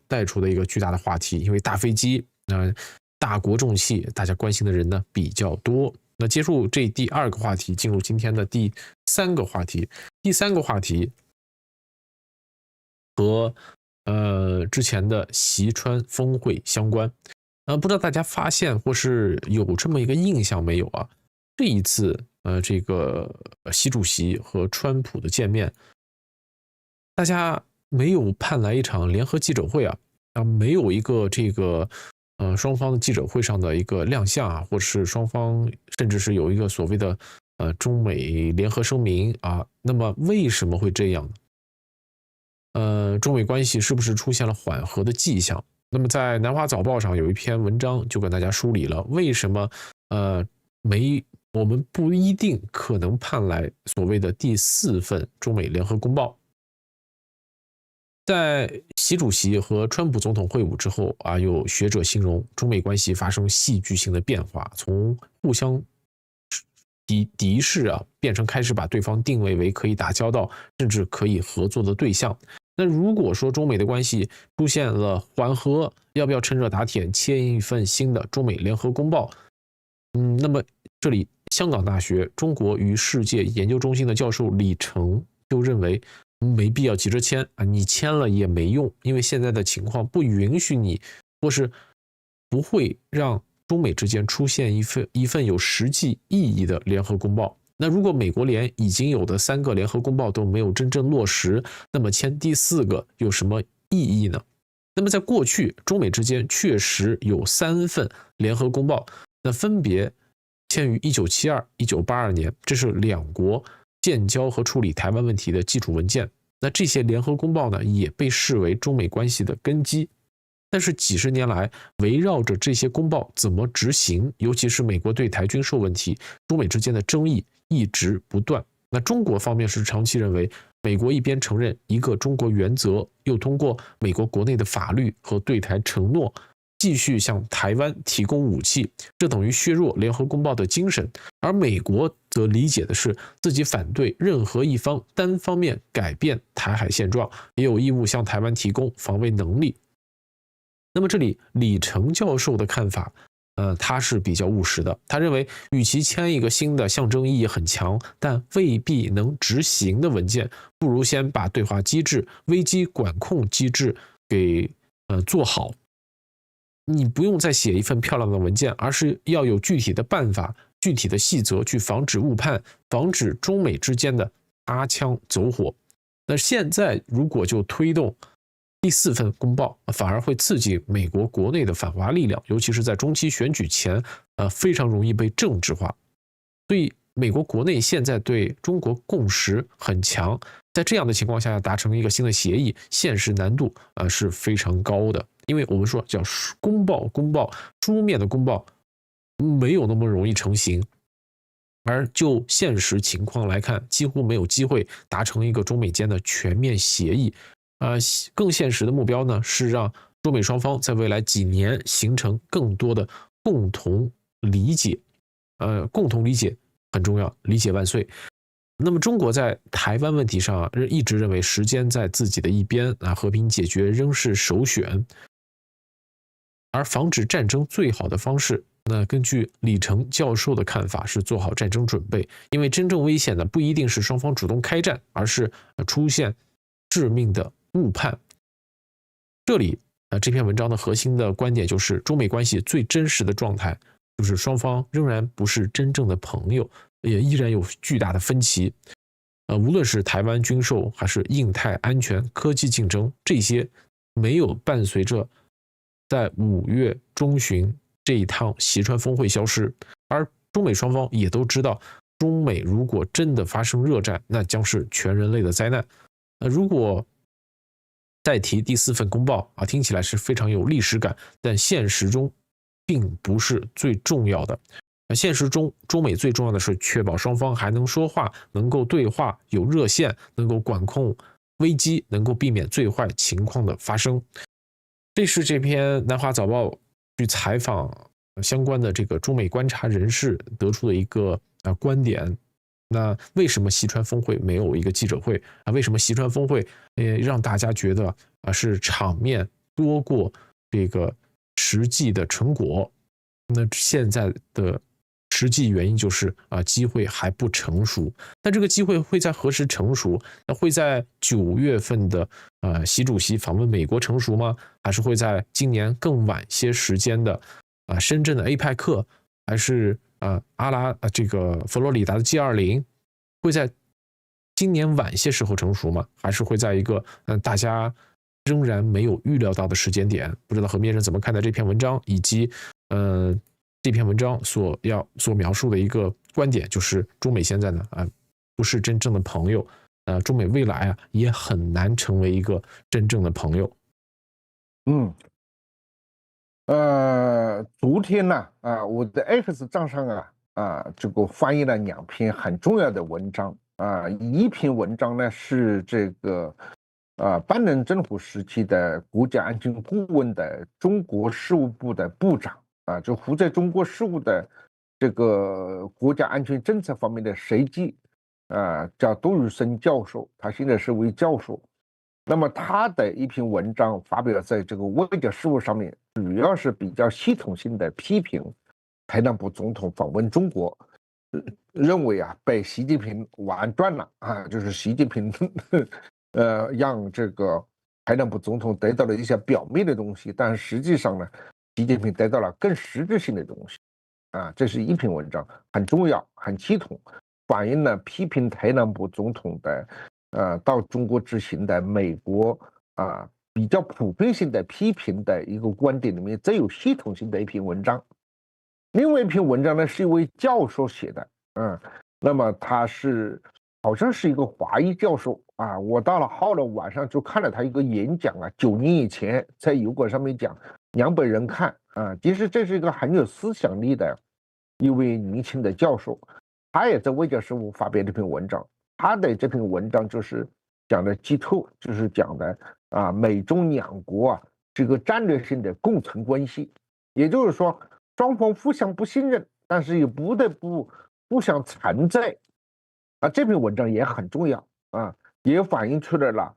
帶出的一個巨大的話題，因為大飛機大國重器，大家關心的人呢比較多。那結束這第2個話題，進入今天的第3個話題。第3個話題和之前的習川峰會相關。不知道大家發現或是有這麼一個印象沒有啊？這一次這個習主席和川普的見面，大家沒有盼來一場聯合記者會啊，沒有一個這個雙方記者會上的一個亮相啊，或者是雙方甚至是有一個所謂的中美聯合聲明啊。那麼為什麼會這樣呢？中美關係是不是出現了緩和的跡象？那麼在南華早報上有一篇文章就跟大家梳理了為什麼我們不一定可能盼來所謂的第4份中美聯合公報。在習主席和川普總統會晤之後啊，有學者形容中美關係發生戲劇性的變化，從互相敵視啊，變成開始把對方定位為可以打交道甚至可以合作的對象。那如果說中美的關係出現了緩和，要不要趁熱打鐵簽一份新的中美聯合公報？那麼這裡香港大學中國與世界研究中心的教授李成就認為，沒必要急着簽啊，你簽了也沒用，因為現在的情況不允許你，或是不會讓中美之間出現一份有實際意義的聯合公報。那如果美國連已經有的3個聯合公報都沒有真正落實，那麼簽第4個有什麼意義呢？那麼在過去，中美之間確實有3份聯合公報，那分別簽於1972、1982年，這是兩國建交和處理台灣問題的基礎文件。那這些聯合公報呢，也被視為中美關係的根基。但是幾十年來，圍繞着這些公報怎麼執行，尤其是美國對台軍售問題，中美之間的爭議一直不斷。那中國方面是長期認為，美國一邊承認一個中國原則，又通過美國國內的法律和對台承諾，繼續向台灣提供武器，這等於削弱聯合公報的精神。而美國則理解的是，自己反對任何一方單方面改變台海現狀，也有義務向台灣提供防衛能力。那麼這裡李成教授的看法，他是比較務實的。他認為，與其簽一個新的象徵意義很強但未必能執行的文件，不如先把對話機制、危機管控機制給做好。你不用再寫一份漂亮的文件，而是要有具體的辦法、具體的細則去防止誤判，防止中美之間的擦槍走火。那現在如果就推動第4份公報，反而會刺激美國國內的反華力量，尤其是在中期選舉前，非常容易被政治化。所以美國國內現在對中國共識很強，在這樣的情況下達成一個新的協議，現實難度是非常高的。因為我們說叫公報，書面的公報沒有那麼容易成型，而就現實情況來看，幾乎沒有機會達成一個中美間的全面協議。更現實的目標呢，是讓中美雙方在未来幾年形成更多的共同理解。共同理解很重要，理解万歲。那麼中國在台灣問題上一直認為時間在自己的一邊，和平解決仍是首選。而防止戰爭最好的方式，那根據李成教授的看法是做好戰爭準備，因為真正危險的不一定是双方主動開戰，而是出現致命的誤判。這裡這篇文章的核心的觀點就是，中美關係最真實的狀態就是雙方仍然不是真正的朋友，也依然有巨大的分歧。無論是台灣軍售還是印太安全、科技競爭，這些沒有伴隨着在5月中旬這一趟習川峰會消失。而中美雙方也都知道，中美如果真的發生熱戰，那將是全人類的災難。如果再提第4份公報啊，听起来是非常有歷史感，但現實中並不是最重要的。現實中，中美最重要的是確保雙方還能說話，能夠對話，有熱線，能夠管控危機，能夠避免最壞情況的發生。這是這篇南華早報去採訪相關的這個中美觀察人士得出的一個觀點。那為什麼習川峰會沒有一個記者會啊？為什麼習川峰會讓大家覺得是場面多過這個實際的成果？那現在的實際原因就是機會還不成熟。那这個機會會在何時成熟？那會在9月份的習主席訪問美國成熟嗎？還是會在今年更晚些時間的深圳的 APEC， 還是這個佛羅里達的 G20， 會在今年晚些時候成熟嗎？還是會在一個大家仍然沒有預料到的时間點？不知道何面人怎麼看待這篇文章，以及這篇文章所描述的一個觀點，就是中美現在呢不是真正的朋友，中美未來也很難成為一個真正的朋友。昨天呢我的 X 賬上這個翻譯了2篇很重要的文章一篇文章呢是這個拜登政府時期的國家安全顧問的中國事務部的部長就負責中國事務的這個國家安全政策方面的設計叫杜宇森教授，他現在是位教授。那麼他的一篇文章發表在這個外交事務上面，主要是比較系統性的批評特朗普總統訪問中國，認為被習近平玩轉了就是習近平讓這個特朗普總統得到了一些表面的東西，但實際上呢，習近平得到了更實質性的東西這是一篇文章，很重要，很系統，反映了批評特朗普總統的到中國之行的美國比較普遍性的批評的一個觀點裡面最有系統性的一篇文章。另外一篇文章呢是一位教授寫的那麼他是好像是一個華裔教授我到了后来晚上就看了他一個演講9年以前在油管上面講200人看其實這是一個很有思想力的一位年輕的教授，他也在外交事務發表這篇文章。他的這篇文章就是講的基礎，就是講的美中2國這個戰略性的共存關係，也就是說雙方互相不信任，但是也不得不互相存在這篇文章也很重要也反映出来了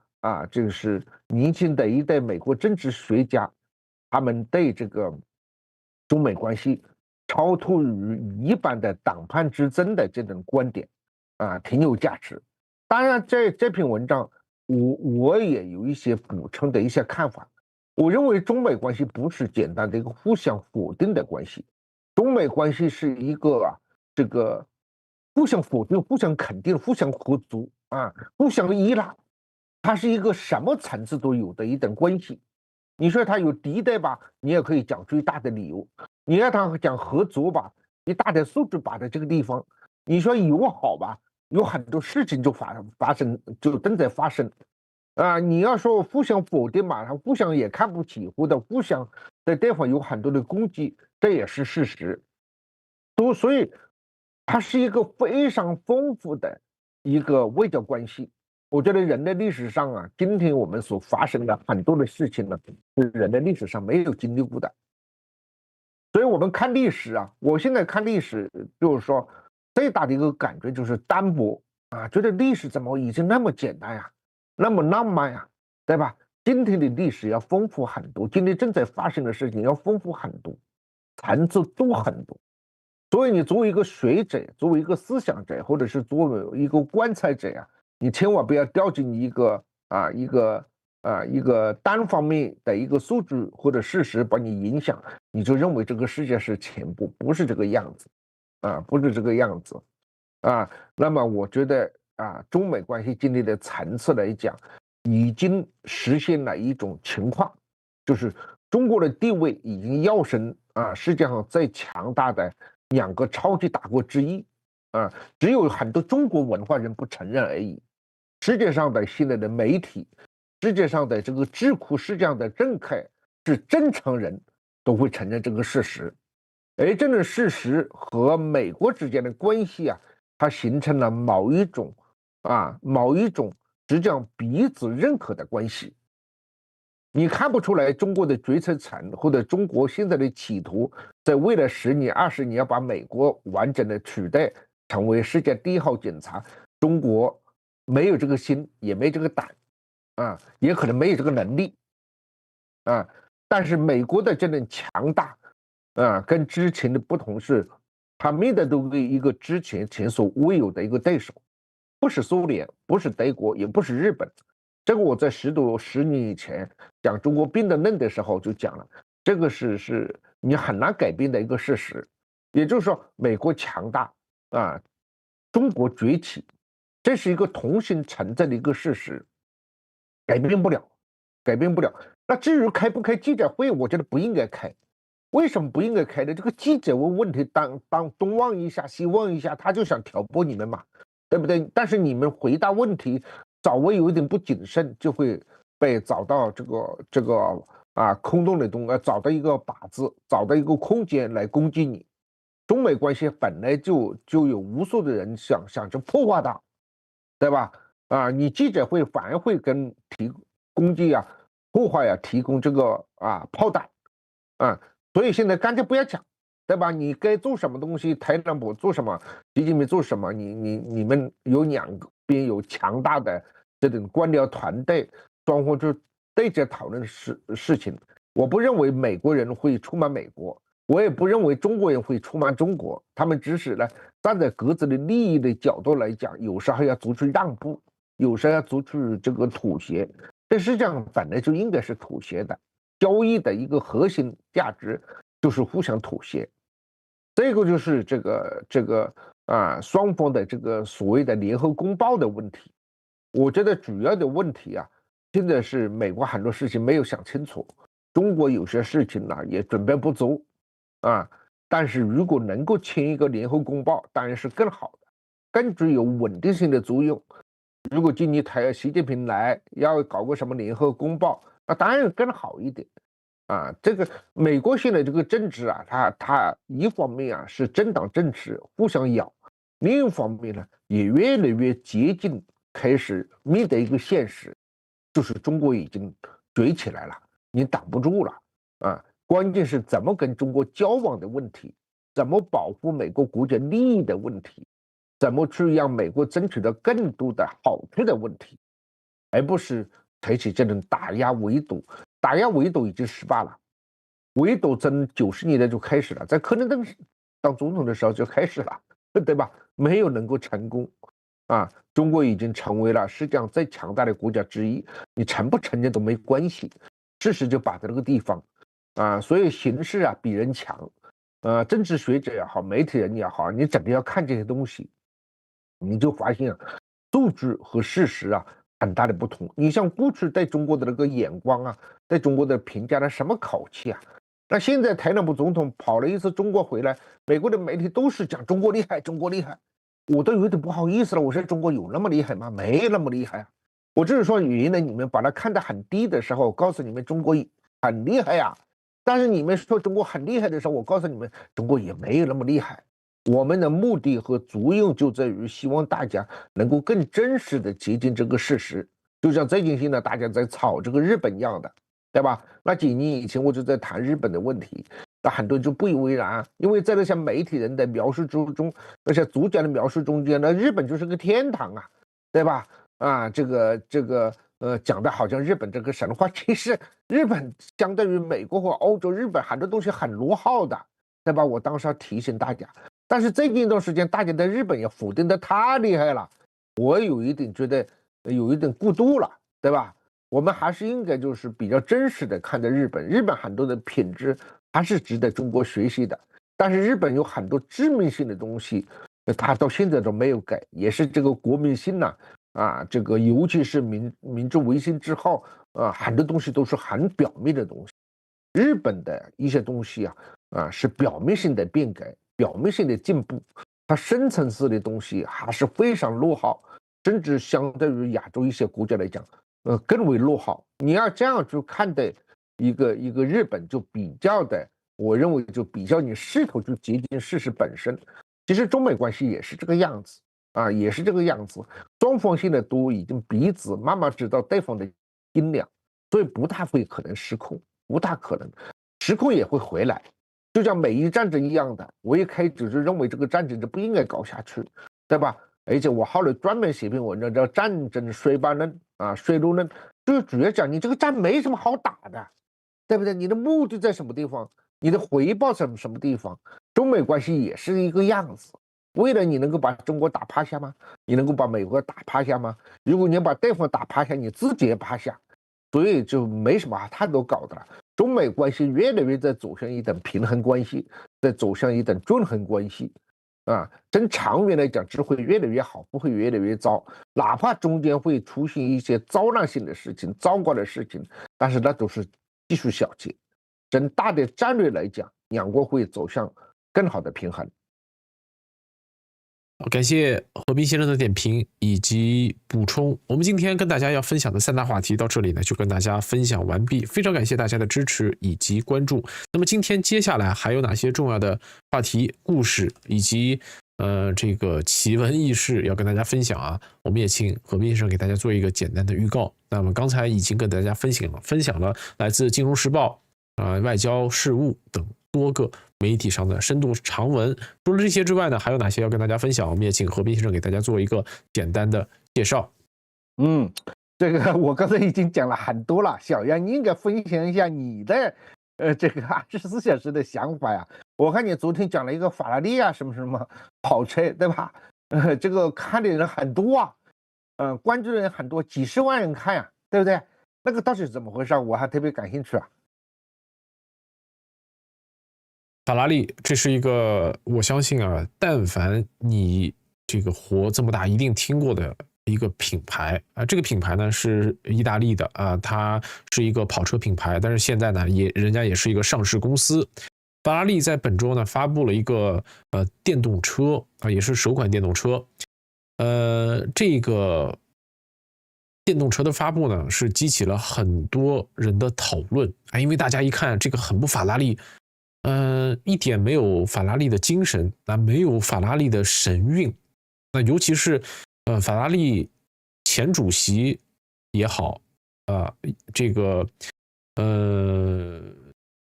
這個是年輕的一代美國政治學家他們對這個中美關係超脫於一般的黨派之爭的這種觀點挺有價值。當然這篇文章我也有一些補充的一些看法。我認為中美關係不是簡單的一個互相否定的關係，中美關係是一個這個互相否定、互相肯定、互相合作互相依賴，它是一個什麼層次都有的一種關係。你說它有敵對吧，你也可以講最大的理由；你要它講合作吧，一大的素質吧在這個地方。你說友好吧，有很多事情就發生，就正在發生你要說互相否定嘛，互相也看不起，或者互相在对方有很多的攻擊，這也是事實。所以它是一個非常豐富的一個外交關係。我覺得人類歷史上今天我們所發生的很多的事情呢，是人類歷史上沒有經歷過的。所以我們看歷史我現在看歷史就是說最大的一個感覺就是單薄覺得歷史怎麼已經那麼簡單那麼浪漫對吧？今天的歷史要豐富很多，今天正在發生的事情要豐富很多，層次多很多。所以你作為一個學者，作為一個思想者，或者是作為一個觀察者你千萬不要掉進一個單方面的一個数据或者事實把你影響，你就認為這個世界是全部，不是這個樣子不是這個樣子那麼我覺得中美關係今天的層次來講，已經實現了一種情況，就是中國的地位已經躍升世界上最強大的2個超級大國之一只有很多中國文化人不承認而已。世界上的現在的媒體，世界上的这個智庫，世界上的政客，是正常人都會承認這個事實。而這個事實和美國之間的關係啊，它形成了某一種實際上彼此認可的關係。你看不出來中國的決策層或者中國現在的企圖，在未來10年、20年要把美國完整的取代，成為世界第一號警察。中國沒有這個心，也沒這個膽，也可能沒有這個能力，但是美國的這種強大，跟之前的不同是，他面對的一個之前前所未有的一個對手，不是蘇聯，不是德國，也不是日本。這個我在10年以前講中國病的論的時候就講了，這個是你很難改變的一個事實。也就是說，美國強大中國崛起，這是一個同性存在的一個事實，改變不了。那至於開不開記者會，我覺得不應該開。為什麼不應該開呢？這個記者問問題，當東望一下西望一下，他就想挑撥你們嘛，對不對？但是你們回答問題稍微有一點不謹慎，就會被找到這個空洞的東西，找到一個靶子，找到一個空間來攻擊你。中美關係本來就有無數的人想着破壞它，對吧？你記者會反而會跟攻擊破壞提供這個炮彈所以現在乾脆不要講，對吧？你該做什麼東西，特朗普做什麼，習近平做什麼，你們有兩邊有強大的這種官僚團隊，雙方就對着討論事情。我不認為美國人會出賣美國，我也不認為中國人會出賣中國，他們只是呢站在各自的利益的角度來講，有時候要做出讓步，有時候要做出這個妥協。這實際上本來就應該是妥協的。交易的一個核心價值就是互相妥協，這個就是這個雙方的這個所謂的聯合公報的問題。我覺得主要的問題現在是美國很多事情沒有想清楚，中國有些事情呢也準備不足但是如果能夠簽一個聯合公報，當然是更好的，更具有穩定性的作用。如果今年習近平來要搞個什麼聯合公報，那當然更好一點這個美國現在這個政治它一方面是政黨政治互相咬，另一方面呢也越來越接近開始面對一個現實，就是中國已經崛起來了，你擋不住了關鍵是怎麼跟中國交往的問題，怎麼保護美國國家利益的問題，怎麼去讓美國爭取到更多的好處的問題，而不是採取這種打壓圍堵。打壓圍堵已經失敗了，圍堵從90年代就開始了，在柯林頓當總統的時候就開始了，對吧？沒有能夠成功中國已經成為了世界上最強大的國家之一，你承不承認都沒關係，事實就擺在這個地方所以形勢比人強政治學者也好，媒體人也好，你整天要看這些東西，你就發現數據和事實很大的不同。你像過去對中國的那個眼光對中國的評價的什麼口氣那現在特朗普總統跑了一次中國回來，美國的媒體都是講中國厲害，中國厲害，我都有點不好意思了。我說中國有那麼厲害嗎？沒那麼厲害我只是說原來你們把它看得很低的時候，我告訴你們中國很厲害但是你們說中國很厲害的時候，我告訴你們中國也沒有那麼厲害。我們的目的和作用就在於希望大家能夠更真實的接近這個事實，就像最近現在大家在炒這個日本一樣的，對吧？那幾年以前我就在談日本的問題，那很多人就不以為然，因為在那些媒体人的描述之中，那些作家的描述中間，那日本就是個天堂對吧？這個講的好像日本這個神話，其實日本相對於美國和歐洲，日本很多東西很落後的，对吧？我當時要提醒大家。但是最近一段時間，大家在日本也否定的太厲害了，我有一點覺得有一點過度了，對吧？我們還是應該就是比較真實的看待日本，日本很多的品質還是值得中國學習的，但是日本有很多致命性的東西，它到現在都沒有改，也是這個國民性這個尤其是明治維新之後很多東西都是很表面的東西，日本的一些東西是表面性的變革。表面性的進步，它深層次的東西還是非常落後。甚至相对於亞洲一些國家來講，更為落後。你要這樣去看待一個日本，就比較的，我認為就比較你試圖去接近事實本身。其實中美關係也是這個樣子啊，也是這個樣子。雙方現在都已經彼此慢慢知道對方的斤兩，所以不大會可能失控，不大可能失控也會回來。就像美伊戰爭一樣的，我一開始就認為這個戰爭就不應該搞下去，對吧？而且我後來專門寫篇文章叫《戰爭衰敗論》啊，衰落論，就是主要講你這個戰沒什麼好打的，對不對？你的目的在什麼地方？你的回報在什麼地方？中美關係也是一個樣子。為了你能夠把中國打趴下嗎？你能夠把美國打趴下嗎？如果你把對方打趴下，你自己也趴下，所以就沒什麼太多搞的了。中美關係越來越在走向一種平衡關係，在走向一種均衡關係。啊，真長遠來講，只會越來越好，不會越來越糟。哪怕中間會出現一些災難性的事情、糟糕的事情，但是那都是技術小節。真大的戰略來講，兩國會走向更好的平衡。感謝何斌先生的點評以及補充。我們今天跟大家要分享的3大話題到這裡呢，就跟大家分享完畢。非常感謝大家的支持以及關注。那麼今天接下來還有哪些重要的話題、故事以及這個奇聞異事要跟大家分享啊？我們也請何斌先生給大家做一個簡單的預告。那麼剛才已經跟大家分享了來自《金融時報》外交事務等多個媒體上的深度長文。除了這些之外呢，還有哪些要跟大家分享？我們也請何斌先生給大家做一個簡單的介紹。這個我剛才已經講了很多了，小楊，你應該分享一下你的這個24小時的想法呀。我看你昨天講了一個法拉利啊，什麼什麼跑車，對吧？這個看的人很多啊，關注的人很多，幾十萬人看呀，對不對？那個到底是怎麼回事？我還特別感興趣啊。法拉利，這是一個我相信啊，但凡你這個活這麼大，一定聽過的一個品牌啊。這個品牌呢是意大利的啊，它是一個跑車品牌，但是現在呢人家也是一個上市公司。法拉利在本周呢發布了一個電動車啊，也是首款電動車。這個電動車的發布呢是激起了很多人的討論啊，因為大家一看這個很不法拉利。一點沒有法拉利的精神，沒有法拉利的神韻。那尤其是法拉利前主席也好，這個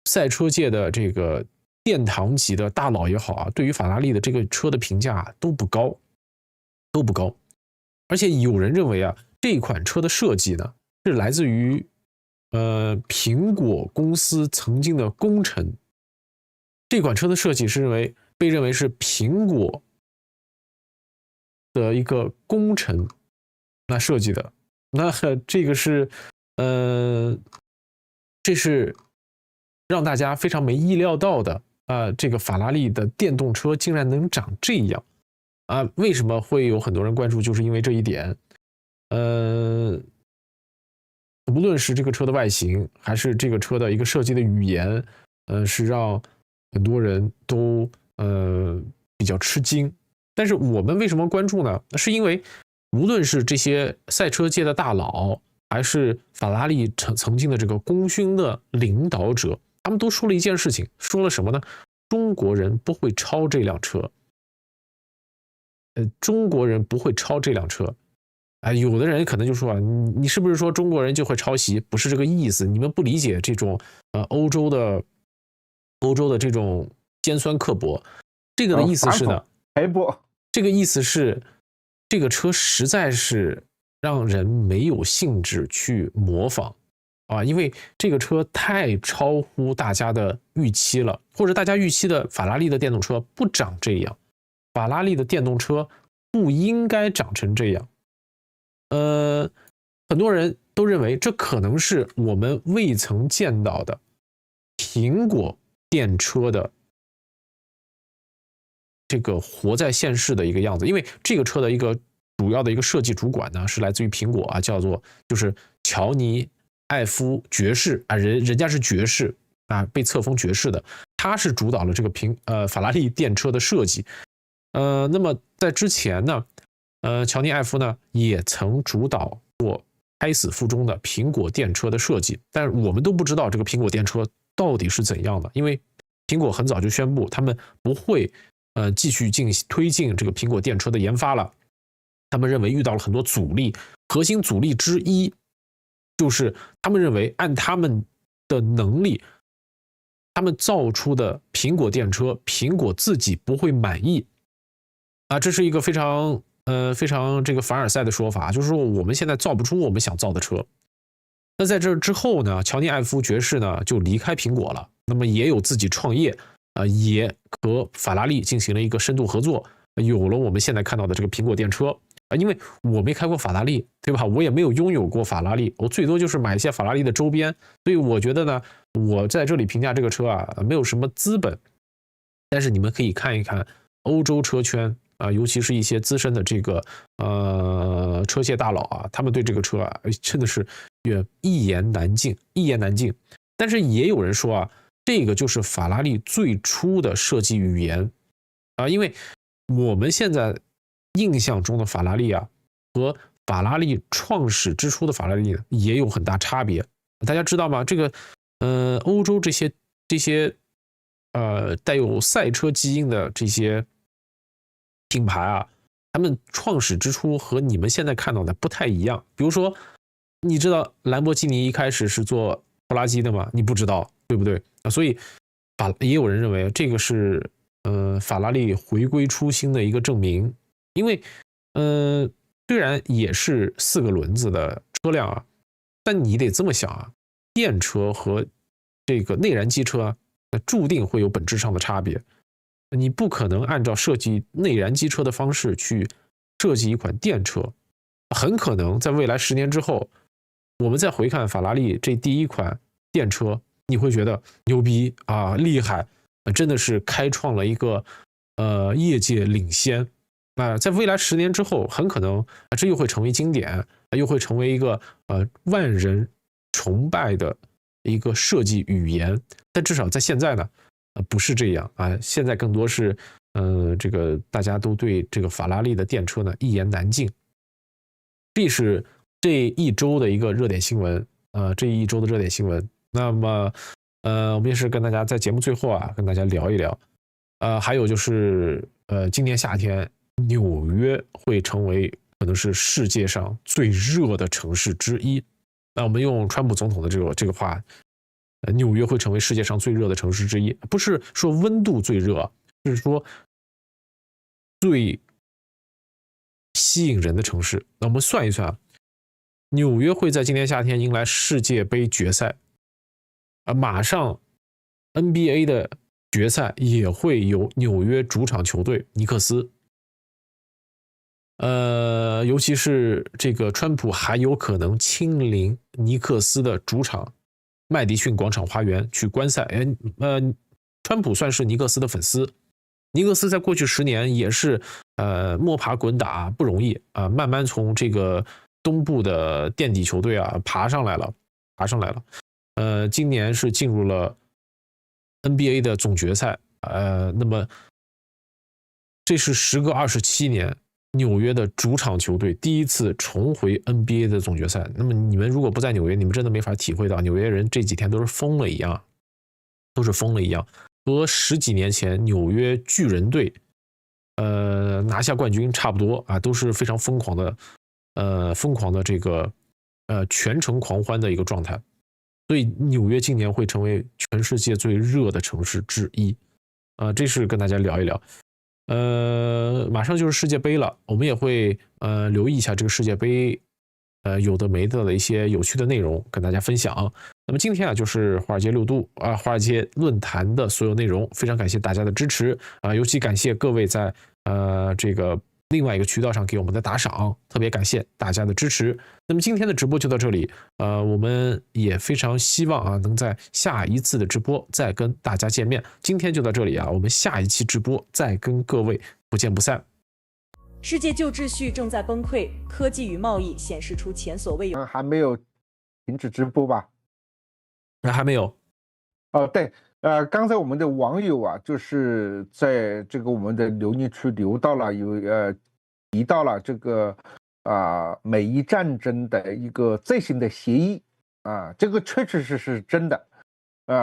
賽車界的這個殿堂級的大佬也好啊，對於法拉利的這個車的評價都不高，都不高。而且有人認為啊，這款車的設計呢是來自於蘋果公司曾經的功臣。這款車的設計是被認為是蘋果的一個功臣設計的。那這個是這是讓大家非常沒意料到的這個法拉利的電動車竟然能長這樣啊！為什麼會有很多人關注？就是因為這一點。無論是這個車的外形，還是這個車的一個設計的語言，是讓很多人都比較吃驚。但是我們為什麼關注呢？是因為無論是這些賽車界的大佬，還是法拉利曾經的這個功勳的領導者，他們都說了一件事情，說了什麼呢？中國人不會超這輛車。中國人不會超這輛車。有的人可能就說你是不是說中國人就會抄襲？不是這個意思，你們不理解這種歐洲的這種尖酸刻薄。這個的意思是呢，這個意思是這個車實在是讓人沒有興致去模仿啊，因為這個車太超乎大家的預期了，或者大家預期的法拉利的電動車不長這樣，法拉利的電動車不應該長成這樣。很多人都認為這可能是我們未曾見到的蘋果電車的這個活在現世的一個樣子，因為這個車的一個主要的一個設計主管呢是來自於蘋果啊，叫做就是喬尼艾夫爵士啊，人家是爵士啊，被冊封爵士的，他是主導了这個法拉利電車的設計。那麼在之前呢，喬尼艾夫呢也曾主導過胎死腹中的蘋果電車的設計，但是我們都不知道這個蘋果電車到底是怎樣的，因為蘋果很早就宣布他們不會繼續推進這個蘋果電車的研發了。他們認為遇到了很多阻力，核心阻力之一就是他們認為按他們的能力，他們造出的蘋果電車，蘋果自己不會滿意啊，這是一个非常这个凡爾賽的說法，就是說我們現在造不出我們想造的車。那在這之後呢，喬尼艾夫爵士呢就離開蘋果了，那麼也有自己創業，也和法拉利進行了一個深度合作，有了我們現在看到的這個蘋果電車。因為我沒開過法拉利，對吧？我也沒有擁有過法拉利，我最多就是買一些法拉利的周邊，所以我覺得呢，我在這裡評價這個車啊，沒有什麼資本。但是你們可以看一看歐洲車圈啊，尤其是一些資深的這個車械大佬啊，他們對這個車啊，真的是一言難盡，一言難盡。但是也有人說啊，這個就是法拉利最初的設計語言啊，因為我們現在印象中的法拉利啊，和法拉利創始之初的法拉利呢，也有很大差別。大家知道嗎？這個歐洲這些帶有賽車基因的這些品牌啊，他們創始之初和你們現在看到的不太一樣。比如說，你知道蘭博基尼一開始是做拖拉機的嗎？你不知道，對不對？所以也有人認為這個是法拉利回歸初心的一個證明。因為雖然也是4個輪子的車輛啊，但你得這麼想啊，電車和這個內燃機車啊，那注定會有本質上的差別。你不可能按照設計內燃機車的方式去設計一款電車，很可能在未來10年之後，我們再回看法拉利這第一款電車，你會覺得牛逼啊，厲害，真的是開創了一個業界領先。在未來10年之後，很可能這又會成為經典，又會成為一個萬人崇拜的一個設計語言。但至少在現在呢，不是這樣啊。現在更多是這個大家都對這個法拉利的電車呢一言難盡。這是這一周的一個熱點新聞，這一周的熱點新聞。那麼我們也是跟大家在節目最後啊，跟大家聊一聊。還有就是今年夏天，紐約會成為可能是世界上最熱的城市之一。那我們用川普總統的這個話，紐約會成為世界上最熱的城市之一，不是說溫度最熱，是說最吸引人的城市。那我們算一算啊，紐約會在今年夏天迎來世界杯決賽，馬上 NBA 的決賽也會有紐約主場球隊尼克斯。尤其是這個川普還有可能親臨尼克斯的主場麥迪遜廣場花園去觀賽。川普算是尼克斯的粉絲，尼克斯在過去10年也是摸爬滾打不容易啊，慢慢從這個東部的墊底球隊啊爬上來了。今年是進入了 NBA 的總決賽，那麼這是時隔27年。紐約的主場球隊第一次重回 NBA 的總決賽，那麼你們如果不在紐約，你們真的沒法體會到紐約人這幾天都是瘋了一樣，和10幾年前紐約巨人隊拿下冠軍差不多啊，都是非常瘋狂的這個全城狂歡的一個狀態。所以紐約今年會成為全世界最熱的城市之一這是跟大家聊一聊。馬上就是世界杯了，我們也會留意一下這個世界杯有的沒的一些有趣的內容跟大家分享。那麼今天啊，就是華爾街6度華爾街論壇的所有內容，非常感謝大家的支持尤其感謝各位在這個另外一個渠道上給我們的打賞，特別感謝大家的支持。那麼今天的直播就到這裡，我們也非常希望能在下一次的直播再跟大家見面。今天就到這裡我們下一期直播再跟各位不見不散。世界舊秩序正在崩潰，科技與貿易顯示出前所未有。還沒有停止直播吧？還沒有。對。剛才我們的網友啊，就是在這個我們的留言區留到了有提到了這個美伊戰爭的一個最新的協議這個確實是真的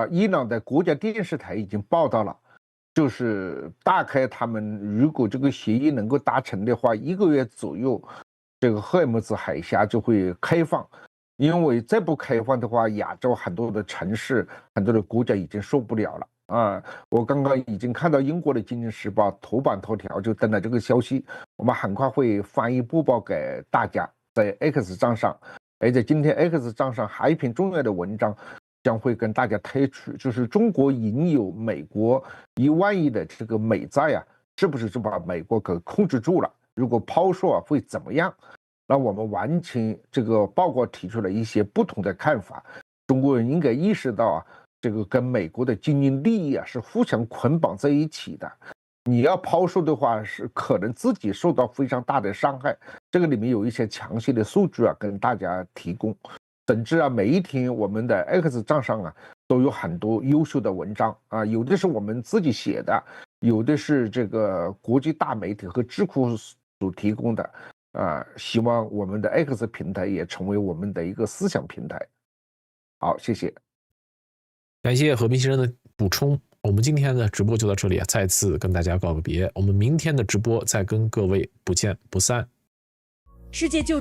伊朗的國家電視台已經報道了，就是大概他們如果這個協議能夠達成的話，1個月左右，這個荷爾木茲海峽就會開放。因為再不開放的話，亞洲很多的城市、很多的國家已經受不了了我剛剛已經看到英國的《經濟時報》頭版頭條就登了這個消息，我們很快會翻譯播報給大家，在 X 賬上。而且今天 X 賬上還有一篇重要的文章，將會跟大家推出，就是中國引有美國1萬億的這個美債是不是就把美國給控制住了？如果拋售會怎麼樣？那我們完全這個報告提出了一些不同的看法，中國人應該意識到這個跟美國的經濟利益是互相捆綁在一起的。你要拋售的話，是可能自己受到非常大的傷害。這個裡面有一些詳細的數據跟大家提供。甚至每一天我們的 X 賬上都有很多優秀的文章有的是我們自己寫的，有的是這個國際大媒體和智庫所提供的。希望我們的 X 平台也成為我們的一個思想平台。好，謝謝。感謝和平先生的補充。我們今天的直播就到這裡再次跟大家告個別。我們明天的直播再跟各位不見不散。世界就